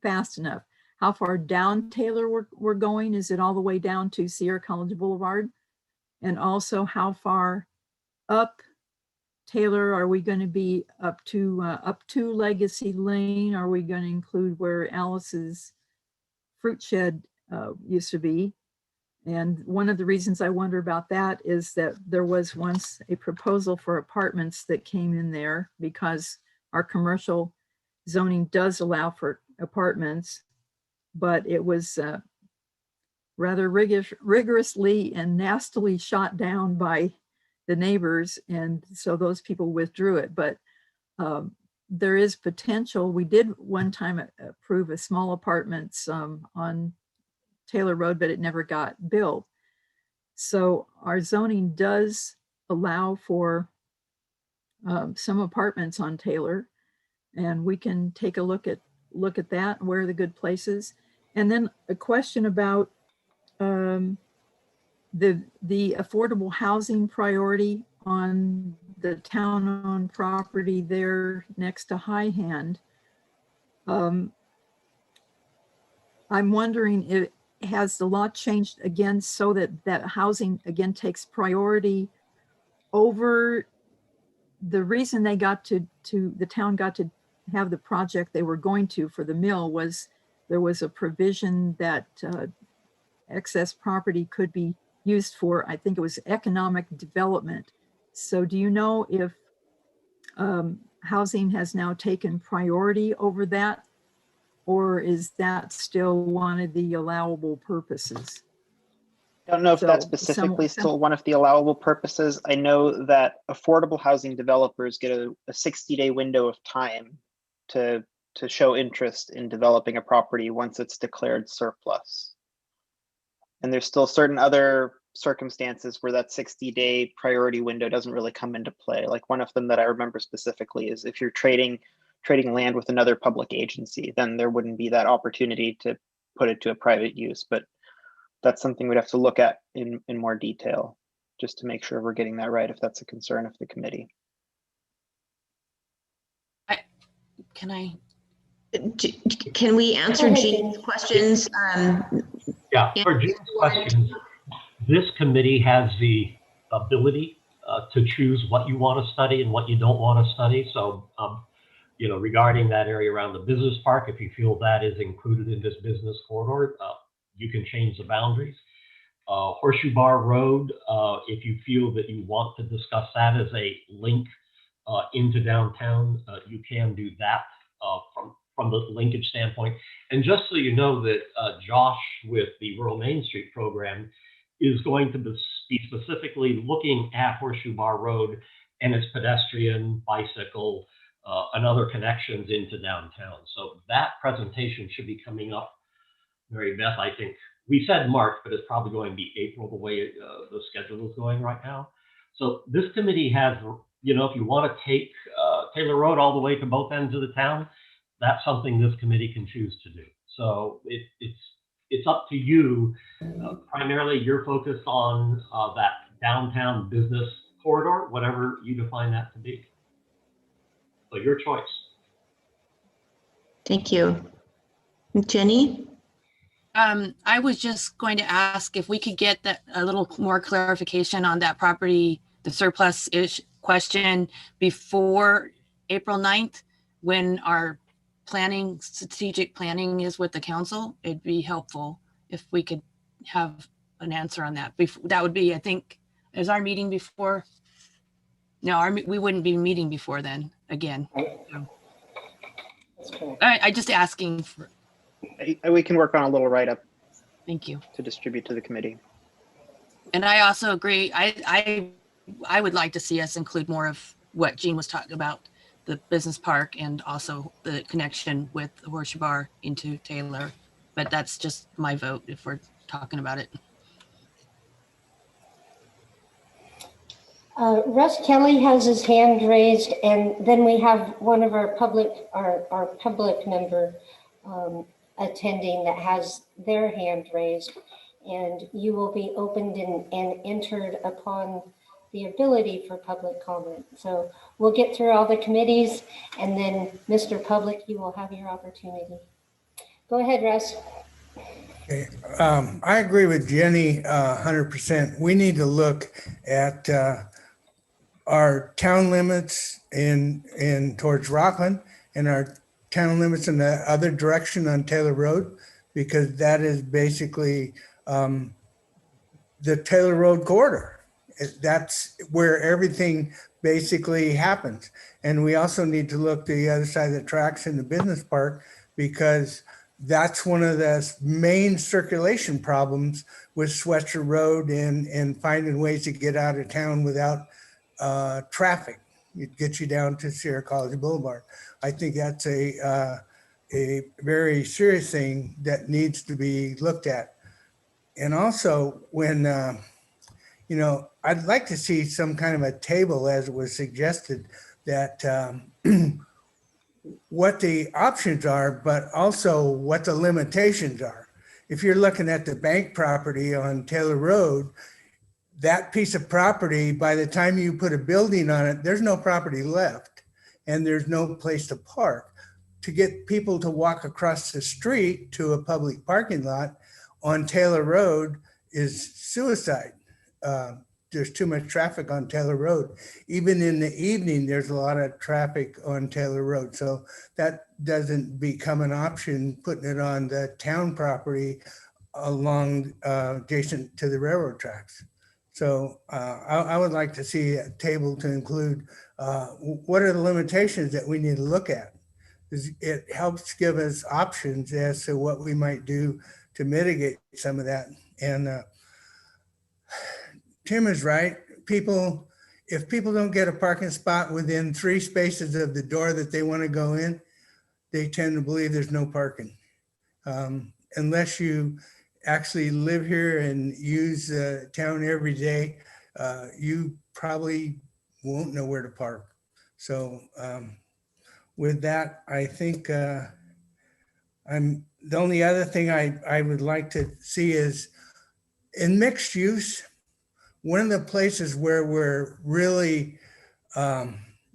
fast enough. How far down Taylor we're going? Is it all the way down to Sierra College Boulevard? And also how far up Taylor are we going to be up to Legacy Lane? Are we going to include where Alice's fruit shed used to be? And one of the reasons I wonder about that is that there was once a proposal for apartments that came in there because our commercial zoning does allow for apartments, but it was rather rigorously and nastily shot down by the neighbors. And so those people withdrew it. But there is potential. We did one time approve a small apartments on Taylor Road, but it never got built. So our zoning does allow for some apartments on Taylor, and we can take a look at that, where are the good places. And then a question about the affordable housing priority on the town-owned property there next to High Hand. I'm wondering if has the law changed again so that housing again takes priority over. The reason they got to the town got to have the project they were going to for the mill was there was a provision that excess property could be used for, I think it was economic development. So do you know if housing has now taken priority over that, or is that still one of the allowable purposes? I don't know if that's specifically still one of the allowable purposes. I know that affordable housing developers get a 60-day window of time to show interest in developing a property once it's declared surplus. And there's still certain other circumstances where that 60-day priority window doesn't really come into play. Like one of them that I remember specifically is if you're trading land with another public agency, then there wouldn't be that opportunity to put it to a private use. But that's something we'd have to look at in more detail, just to make sure we're getting that right, if that's a concern of the committee. Can we answer Jean's questions? Yeah, for Jean's questions, this committee has the ability to choose what you want to study and what you don't want to study. So, you know, regarding that area around the business park, if you feel that is included in this business corridor, you can change the boundaries. Horseshoe Bar Road, if you feel that you want to discuss that as a link into downtown, you can do that from the linkage standpoint. And just so you know that Josh with the Rural Main Street program is going to be specifically looking at Horseshoe Bar Road and its pedestrian, bicycle, and other connections into downtown. So that presentation should be coming up, Mary Beth. I think we said March, but it's probably going to be April the way the schedule is going right now. So this committee has, you know, if you want to take Taylor Road all the way to both ends of the town, that's something this committee can choose to do. So it's up to you. Primarily, you're focused on that downtown business corridor, whatever you define that to be. So your choice. Thank you. Jenny? I was just going to ask if we could get a little more clarification on that property, the surplus-ish question before April 9th, when our strategic planning is with the council. It'd be helpful if we could have an answer on that. That would be, I think, is our meeting before? No, we wouldn't be meeting before then again. That's correct. I just asking for. We can work on a little write-up. Thank you. To distribute to the committee. And I also agree. I would like to see us include more of what Jean was talking about, the business park and also the connection with the Horseshoe Bar into Taylor. But that's just my vote if we're talking about it. Russ Kelly has his hand raised, and then we have one of our public member attending that has their hand raised, and you will be opened and entered upon the ability for public comment. So we'll get through all the committees, and then Mr. Public, you will have your opportunity. Go ahead, Russ. Okay. I agree with Jenny 100%. We need to look at our town limits in towards Rockland and our town limits in the other direction on Taylor Road, because that is basically the Taylor Road corridor. That's where everything basically happens. And we also need to look the other side of the tracks in the business park, because that's one of the main circulation problems with Swetzer Road and finding ways to get out of town without traffic. It gets you down to Sierra College Boulevard. I think that's a very serious thing that needs to be looked at. And also when, I'd like to see some kind of a table, as it was suggested, that what the options are, but also what the limitations are. If you're looking at the bank property on Taylor Road, that piece of property, by the time you put a building on it, there's no property left and there's no place to park. To get people to walk across the street to a public parking lot on Taylor Road is suicide. There's too much traffic on Taylor Road. Even in the evening, there's a lot of traffic on Taylor Road. So that doesn't become an option, putting it on the town property along adjacent to the railroad tracks. So I would like to see a table to include what are the limitations that we need to look at. It helps give us options as to what we might do to mitigate some of that. And Tim is right. If people don't get a parking spot within 3 spaces of the door that they want to go in, they tend to believe there's no parking. Unless you actually live here and use the town every day, you probably won't know where to park. So with that, I think the only other thing I would like to see is in mixed use. One of the places where we're really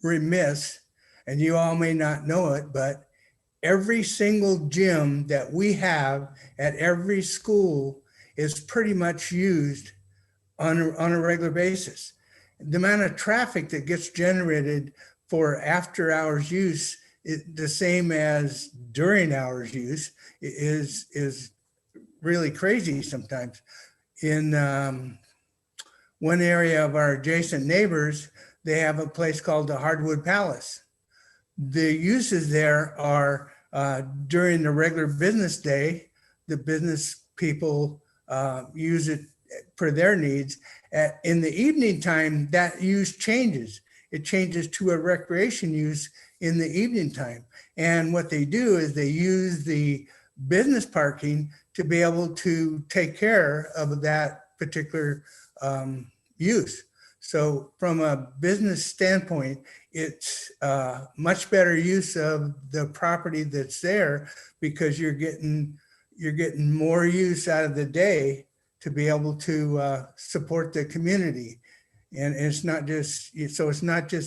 remiss, and you all may not know it, but every single gym that we have at every school is pretty much used on a regular basis. The amount of traffic that gets generated for after hours use is the same as during hours use is really crazy sometimes. In one area of our adjacent neighbors, they have a place called the Hardwood Palace. The uses there are during the regular business day, the business people use it for their needs. In the evening time, that use changes. It changes to a recreation use in the evening time. And what they do is they use the business parking to be able to take care of that particular use. So from a business standpoint, it's much better use of the property that's there, because you're getting more use out of the day to be able to support the community. And it's not just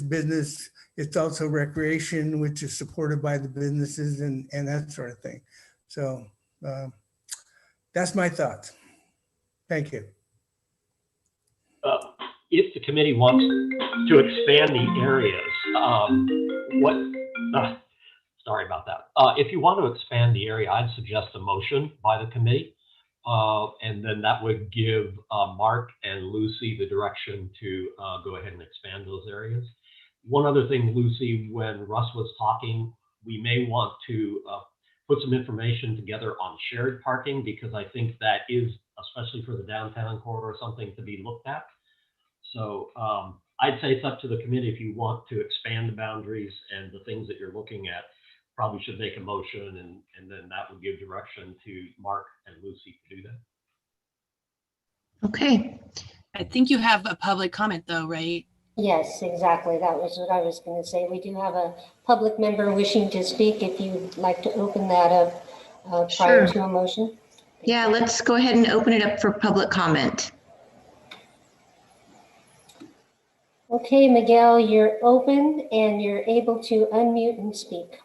business, it's also recreation, which is supported by the businesses and that sort of thing. So that's my thoughts. Thank you. If the committee wants to expand the areas, sorry about that. If you want to expand the area, I'd suggest a motion by the committee. And then that would give Mark and Lucy the direction to go ahead and expand those areas. One other thing, Lucy, when Russ was talking, we may want to put some information together on shared parking, because I think that is, especially for the downtown corridor, something to be looked at. So I'd say it's up to the committee. If you want to expand the boundaries and the things that you're looking at, probably should make a motion, and then that would give direction to Mark and Lucy to do that. Okay. I think you have a public comment though, right? Yes, exactly. That was what I was going to say. We do have a public member wishing to speak. If you'd like to open that up prior Sure. to a motion. Yeah, let's go ahead and open it up for public comment. Okay, Miguel, you're open and you're able to unmute and speak.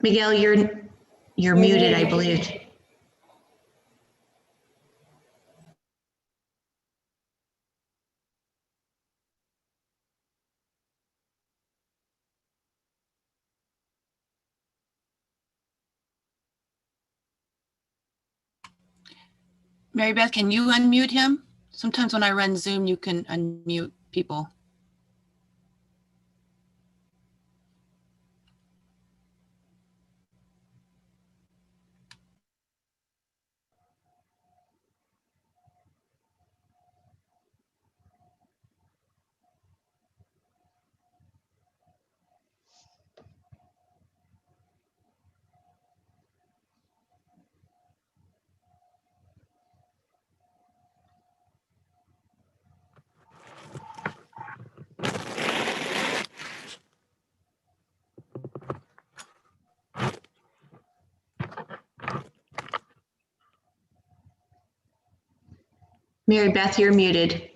Miguel, you're muted, I believe. Mary Beth, can you unmute him? Sometimes when I run Zoom, you can unmute people. Mary Beth, you're muted.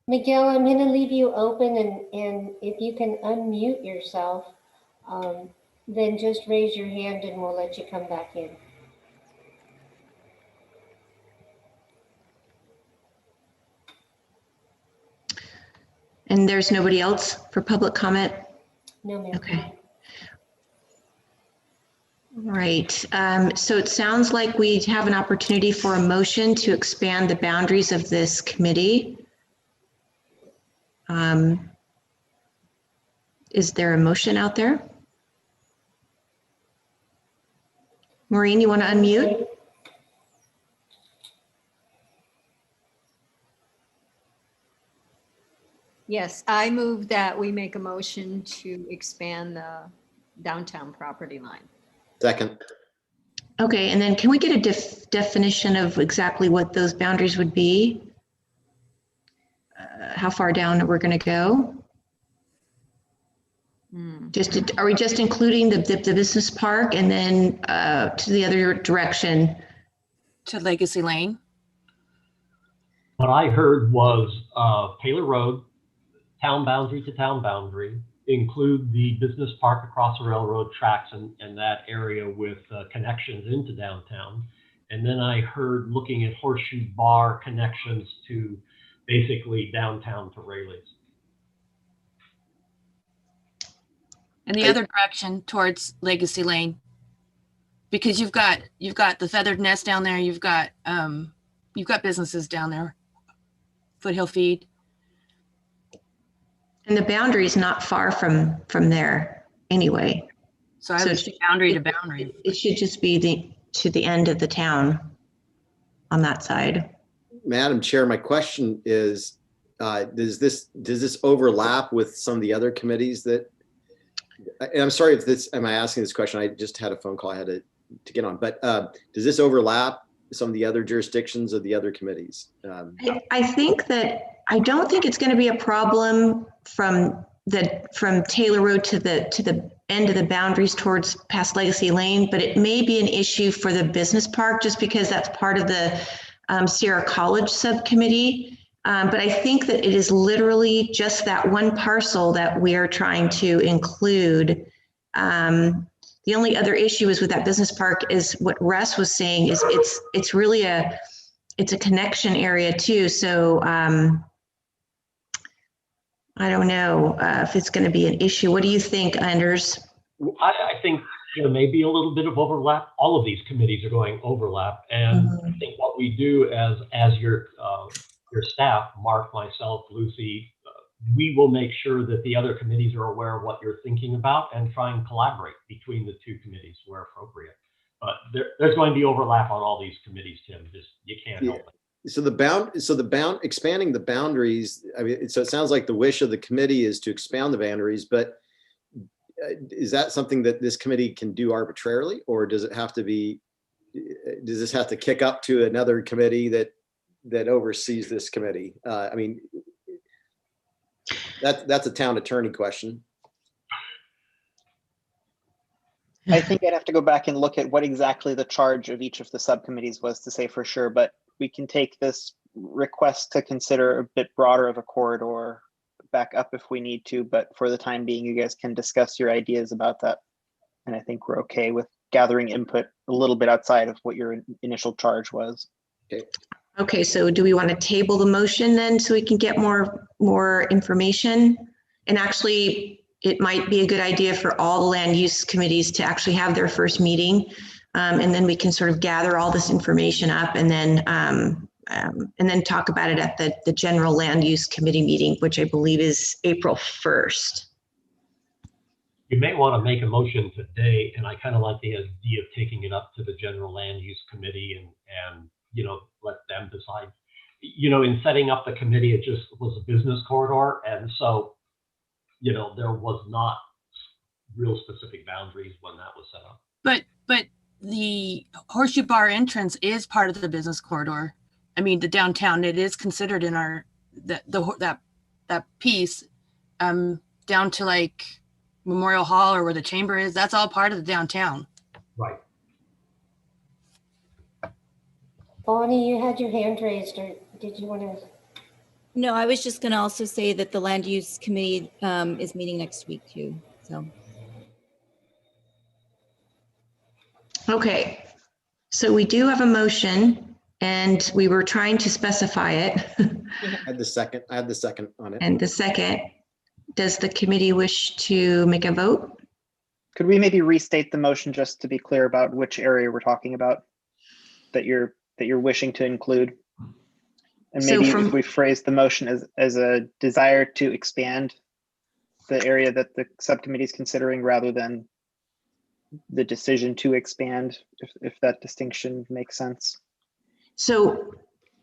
Miguel, I'm going to leave you open, and if you can unmute yourself, then just raise your hand and we'll let you come back in. And there's nobody else for public comment? No, ma'am. Okay. All right. So it sounds like we have an opportunity for a motion to expand the boundaries of this committee. Is there a motion out there? Maureen, you want to unmute? Yes, I move that we make a motion to expand the downtown property line. Second. Okay, and then can we get a definition of exactly what those boundaries would be? How far down we're going to go? Are we just including the business park and then to the other direction? To Legacy Lane? What I heard was Taylor Road, town boundary to town boundary, include the business park across the railroad tracks and that area with connections into downtown. And then I heard looking at Horseshoe Bar connections to basically downtown to Rayleigh's. And the other direction towards Legacy Lane, because you've got the Feathered Nest down there. You've got businesses down there. Foothill Feed. And the boundary is not far from there anyway. So I would say boundary to boundary. It should just be to the end of the town on that side. Madam Chair, my question is, does this overlap with some of the other committees that? And I'm sorry if am I asking this question? I just had a phone call I had to get on. But does this overlap some of the other jurisdictions of the other committees? I think that I don't think it's going to be a problem from Taylor Road to the end of the boundaries towards past Legacy Lane, but it may be an issue for the business park just because that's part of the Sierra College subcommittee. But I think that it is literally just that one parcel that we are trying to include. The only other issue is with that business park is what Russ was saying is it's really a connection area too. So I don't know if it's going to be an issue. What do you think, Anders? I think there may be a little bit of overlap. All of these committees are going overlap, and I think what we do as your staff, Mark, myself, Lucy, we will make sure that the other committees are aware of what you're thinking about and try and collaborate between the two committees where appropriate. But there's going to be overlap on all these committees, Tim. Just you can't help it. expanding the boundaries, I mean, so it sounds like the wish of the committee is to expand the boundaries, but is that something that this committee can do arbitrarily, or does it have to be, does this have to kick up to another committee that oversees this committee? I mean, that's a town attorney question. I think I'd have to go back and look at what exactly the charge of each of the subcommittees was to say for sure, but we can take this request to consider a bit broader of a corridor back up if we need to, but for the time being, you guys can discuss your ideas about that. And I think we're okay with gathering input a little bit outside of what your initial charge was. Okay, so do we want to table the motion then so we can get more information? And actually, it might be a good idea for all the land use committees to actually have their first meeting. And then we can sort of gather all this information up and then talk about it at the general land use committee meeting, which I believe is April 1st. You may want to make a motion today, and I kind of like the idea of taking it up to the general land use committee and you know, let them decide. You know, in setting up the committee, it just was a business corridor, and so, you know, there was not real specific boundaries when that was set up. But the Horseshoe Bar entrance is part of the business corridor. I mean, the downtown, it is considered in our that piece down to like Memorial Hall or where the chamber is. That's all part of the downtown. Right. Bonnie, you had your hand raised, or did you want to? No, I was just going to also say that the land use committee is meeting next week too. So. Okay, so we do have a motion and we were trying to specify it. I had the second on it. And the second, does the committee wish to make a vote? Could we maybe restate the motion just to be clear about which area we're talking about that you're wishing to include? And maybe if we phrase the motion as a desire to expand the area that the subcommittee is considering rather than the decision to expand, if that distinction makes sense. So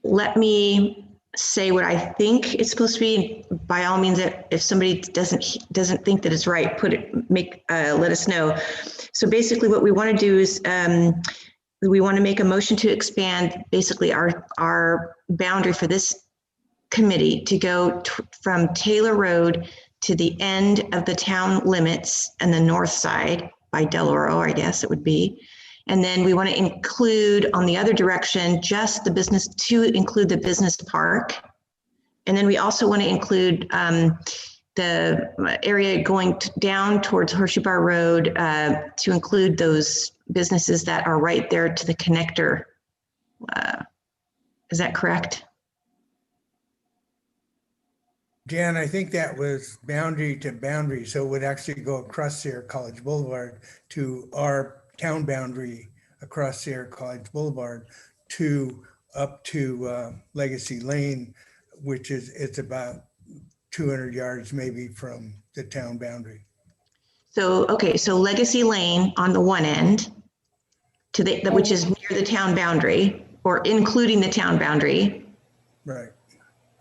let me say what I think it's supposed to be. By all means, if somebody doesn't think that it's right, let us know. So basically what we want to do is we want to make a motion to expand basically our boundary for this committee to go from Taylor Road to the end of the town limits and the north side by Delaware, I guess it would be. And then we want to include on the other direction, just to include the business park. And then we also want to include the area going down towards Horseshoe Bar Road to include those businesses that are right there to the connector. Is that correct? Jan, I think that was boundary to boundary. So it would actually go across Sierra College Boulevard to our town boundary across Sierra College Boulevard up to Legacy Lane, which it's about 200 yards maybe from the town boundary. So, okay, so Legacy Lane on the one end to which is near the town boundary or including the town boundary. Right.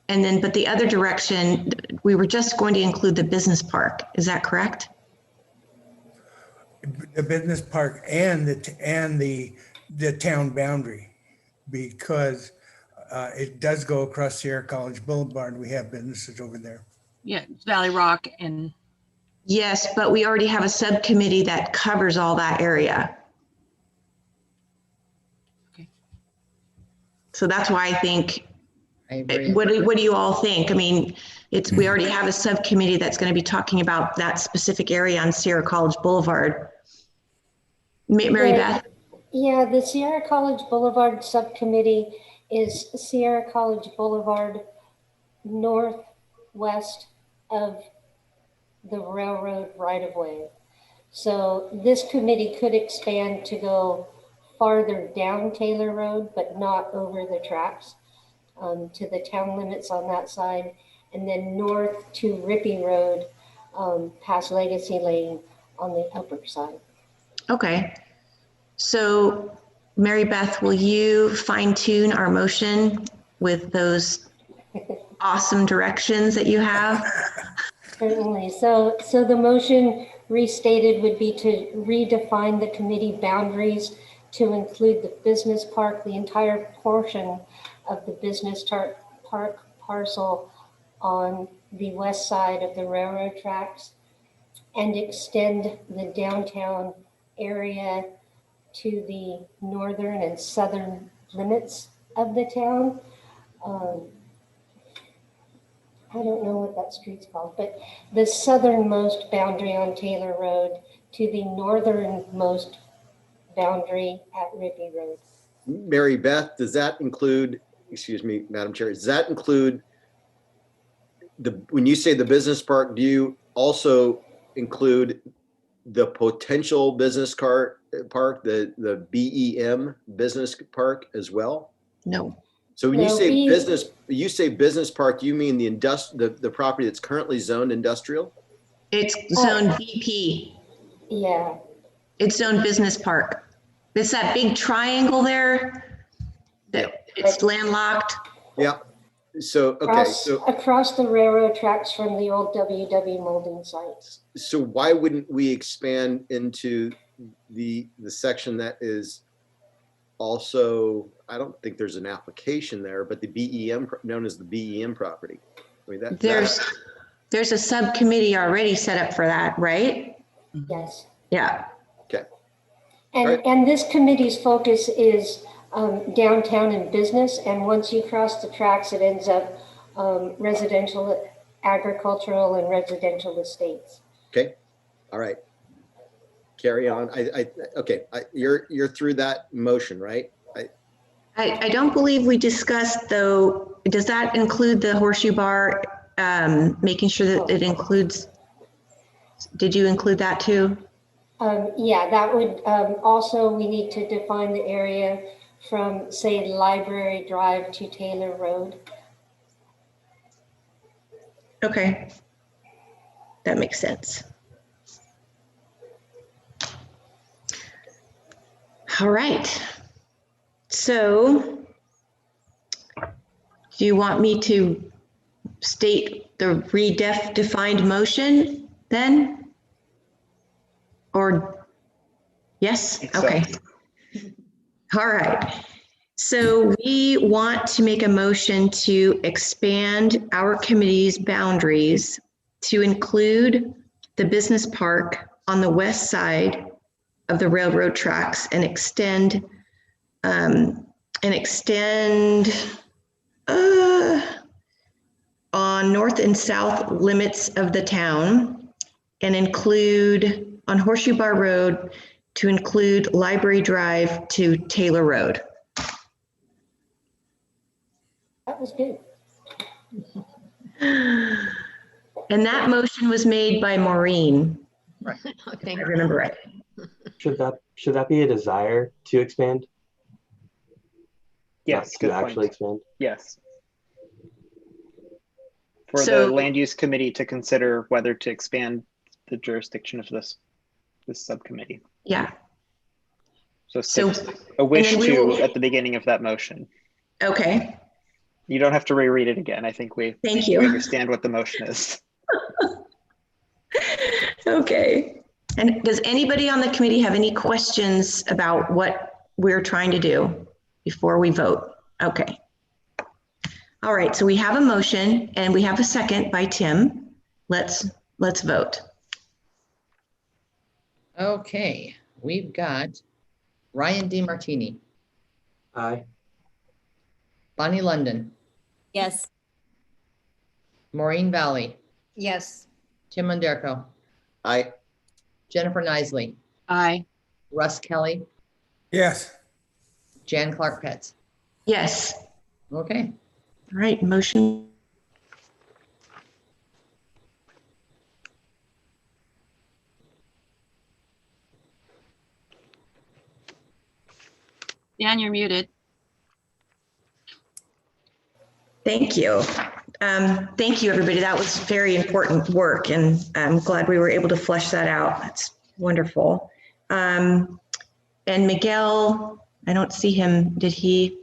And then, but the other direction, we were just going to include the business park. Is that correct? The business park and the town boundary, because it does go across Sierra College Boulevard. We have businesses over there. Yeah, Valley Rock and. Yes, but we already have a subcommittee that covers all that area. Okay. So that's why I think. I agree. What do you all think? I mean, we already have a subcommittee that's going to be talking about that specific area on Sierra College Boulevard. Mary Beth? Yeah, the Sierra College Boulevard subcommittee is Sierra College Boulevard northwest of the railroad right-of-way. So this committee could expand to go farther down Taylor Road, but not over the tracks. To the town limits on that side, and then north to Ripping Road, past Legacy Lane on the upper side. Okay. So Mary Beth, will you fine tune our motion with those awesome directions that you have? Certainly. So the motion restated would be to redefine the committee boundaries to include the business park, the entire portion of the business park parcel on the west side of the railroad tracks, and extend the downtown area to the northern and southern limits of the town. I don't know what that street's called, but the southernmost boundary on Taylor Road to the northernmost boundary at Ribby Road. Mary Beth, does that include, excuse me, Madam Chair, does that include when you say the business park, do you also include the potential business park, the BEM business park as well? No. So when you say business park, you mean the property that's currently zoned industrial? It's zoned BP. Yeah. It's zoned business park. It's that big triangle there. It's landlocked. Yeah. So, okay. Across the railroad tracks from the old WW molding sites. So why wouldn't we expand into the section that is also, I don't think there's an application there, but the BEM, known as the BEM property. I mean, there's a subcommittee already set up for that, right? Yes. Yeah. Okay. And this committee's focus is downtown and business. And once you cross the tracks, it ends up residential, agricultural, and residential estates. Okay. All right. Carry on. Okay. You're through that motion, right? I don't believe we discussed though. Does that include the horseshoe bar? Making sure that it includes. Did you include that too? Yeah, that would also, we need to define the area from, say, Library Drive to Taylor Road. Okay, that makes sense. All right. So, do you want me to state the redefined motion then? Or yes? Okay. All right. So we want to make a motion to expand our committee's boundaries to include the business park on the west side of the railroad tracks and extend on north and south limits of the town, and include on Horseshoe Bar Road to include Library Drive to Taylor Road. That was good. And that motion was made by Maureen. Right. Okay. I remember right. Should that be a desire to expand? Yes. To actually expand? Yes. For the land use committee to consider whether to expand the jurisdiction of this subcommittee. Yeah. So a wish to at the beginning of that motion. Okay. You don't have to reread it again. I think we understand what the motion is. Okay. And does anybody on the committee have any questions about what we're trying to do before we vote? Okay. All right, so we have a motion and we have a second by Tim. Let's vote. Okay, we've got Ryan DeMartini. Aye. Bonnie London. Yes. Maureen Valley. Yes. Tim Underko. Aye. Jennifer Nisley. Aye. Russ Kelly. Yes. Jan Clark Petz. Yes. Okay. All right, motion. Dan, you're muted. Thank you. Thank you, everybody. That was very important work, and I'm glad we were able to flesh that out. That's wonderful. And Miguel, I don't see him. Did he?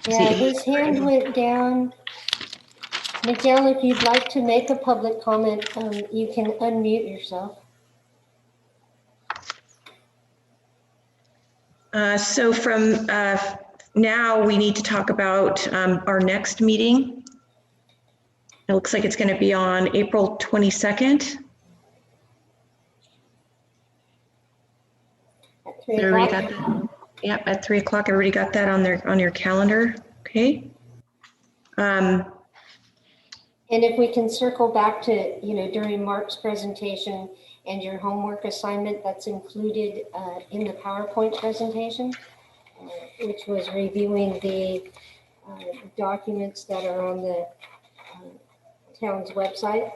Yeah, his hand went down. Miguel, if you'd like to make a public comment, you can unmute yourself. So from now, we need to talk about our next meeting. It looks like it's going to be on April 22nd. At 3 Everybody o'clock. got that? Yep, at 3 o'clock. Everybody got that on your calendar. Okay. And if we can circle back to, during Mark's presentation and your homework assignment that's included in the PowerPoint presentation, which was reviewing the documents that are on the town's website,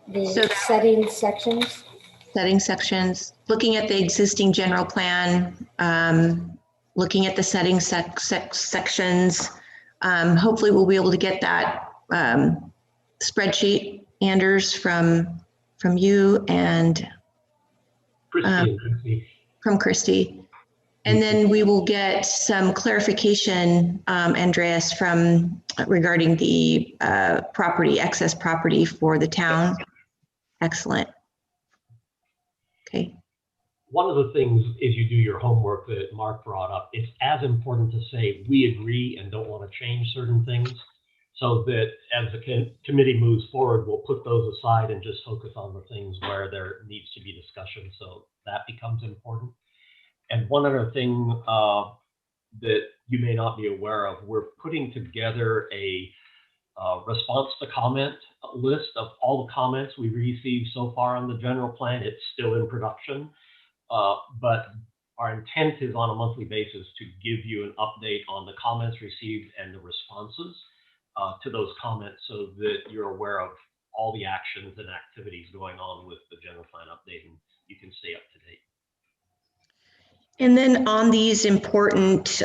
the settings sections. Setting sections, looking at the existing general plan, looking at the setting sections. Hopefully we'll be able to get that spreadsheet, Anders, from you and from Christy. And then we will get some clarification, Andreas, regarding the excess property for the town. Excellent. Okay. One of the things is you do your homework that Mark brought up. It's as important to say we agree and don't want to change certain things, so that as the committee moves forward, we'll put those aside and just focus on the things where there needs to be discussion. So that becomes important. And one other thing that you may not be aware of, we're putting together a response to comment list of all the comments we've received so far on the general plan. It's still in production, but our intent is on a monthly basis to give you an update on the comments received and the responses to those comments, so that you're aware of all the actions and activities going on with the general plan update, and you can stay up to date. And then on these important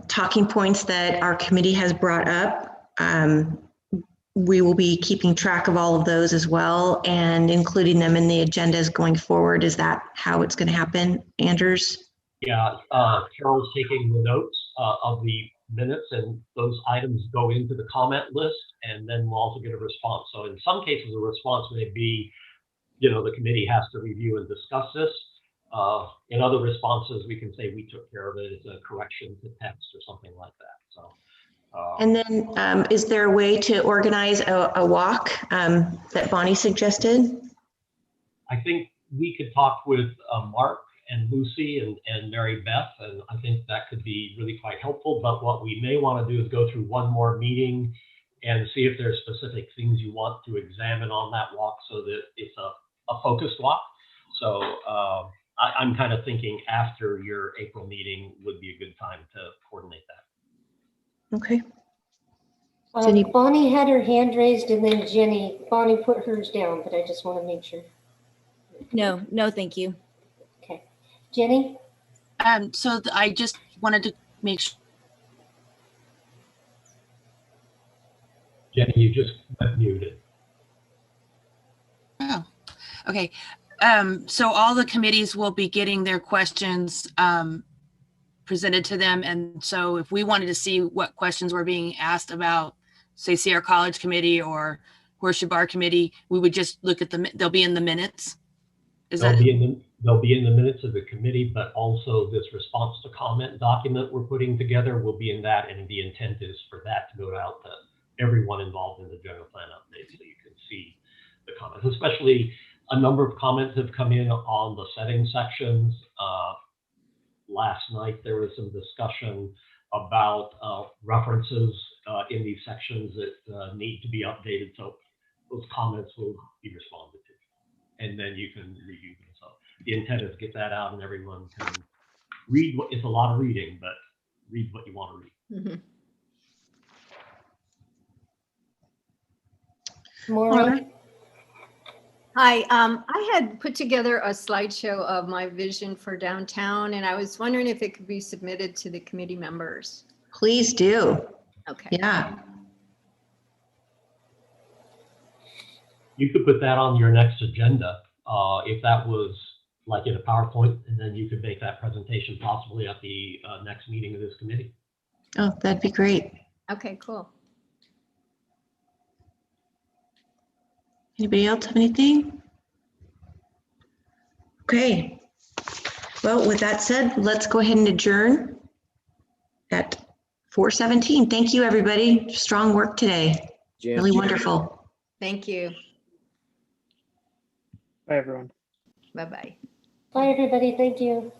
talking points that our committee has brought up, we will be keeping track of all of those as well and including them in the agendas going forward. Is that how it's going to happen, Anders? Yeah, Carol's taking the notes of the minutes, and those items go into the comment list, and then we'll also get a response. So in some cases, the response may be, the committee has to review and discuss this. In other responses, we can say we took care of it. It's a correction to text or something like that. So. And then is there a way to organize a walk that Bonnie suggested? I think we could talk with Mark and Lucy and Mary Beth, and I think that could be really quite helpful. But what we may want to do is go through one more meeting and see if there's specific things you want to examine on that walk, so that it's a focused walk. So I'm kind of thinking after your April meeting would be a good time to coordinate that. Okay. Bonnie had her hand raised, and then Jenny. Bonnie put hers down, but I just want to make sure. No, thank you. Okay. Jenny? So I just wanted to make sure. Jenny, you just got muted. Oh, okay. So all the committees will be getting their questions presented to them. And so if we wanted to see what questions were being asked about, say, Sierra College Committee or Horseshoe Bar Committee, we would just look at they'll be in the minutes. They'll be in the minutes of the committee, but also this response to comment document we're putting together will be in that. And the intent is for that to go out to everyone involved in the general plan update, so you can see the comments. Especially a number of comments have come in on the setting sections. Last night there was some discussion about references in these sections that need to be updated. So those comments will be responded to, and then you can review them. So the intent is to get that out and everyone can read. It's a lot of reading, but read what you want to read. Mm-hmm. Maureen? Hi, I had put together a slideshow of my vision for downtown, and I was wondering if it could be submitted to the committee members. Please do. Okay. Yeah. You could put that on your next agenda if that was like in a PowerPoint, and then you could make that presentation possibly at the next meeting of this committee. Oh, that'd be great. Okay, cool. Anybody else have anything? Okay. Well, with that said, let's go ahead and adjourn at 4:17. Thank you, everybody. Strong work today. Jim. Really wonderful. Thank you. Bye, everyone. Bye-bye. Bye, everybody. Thank you.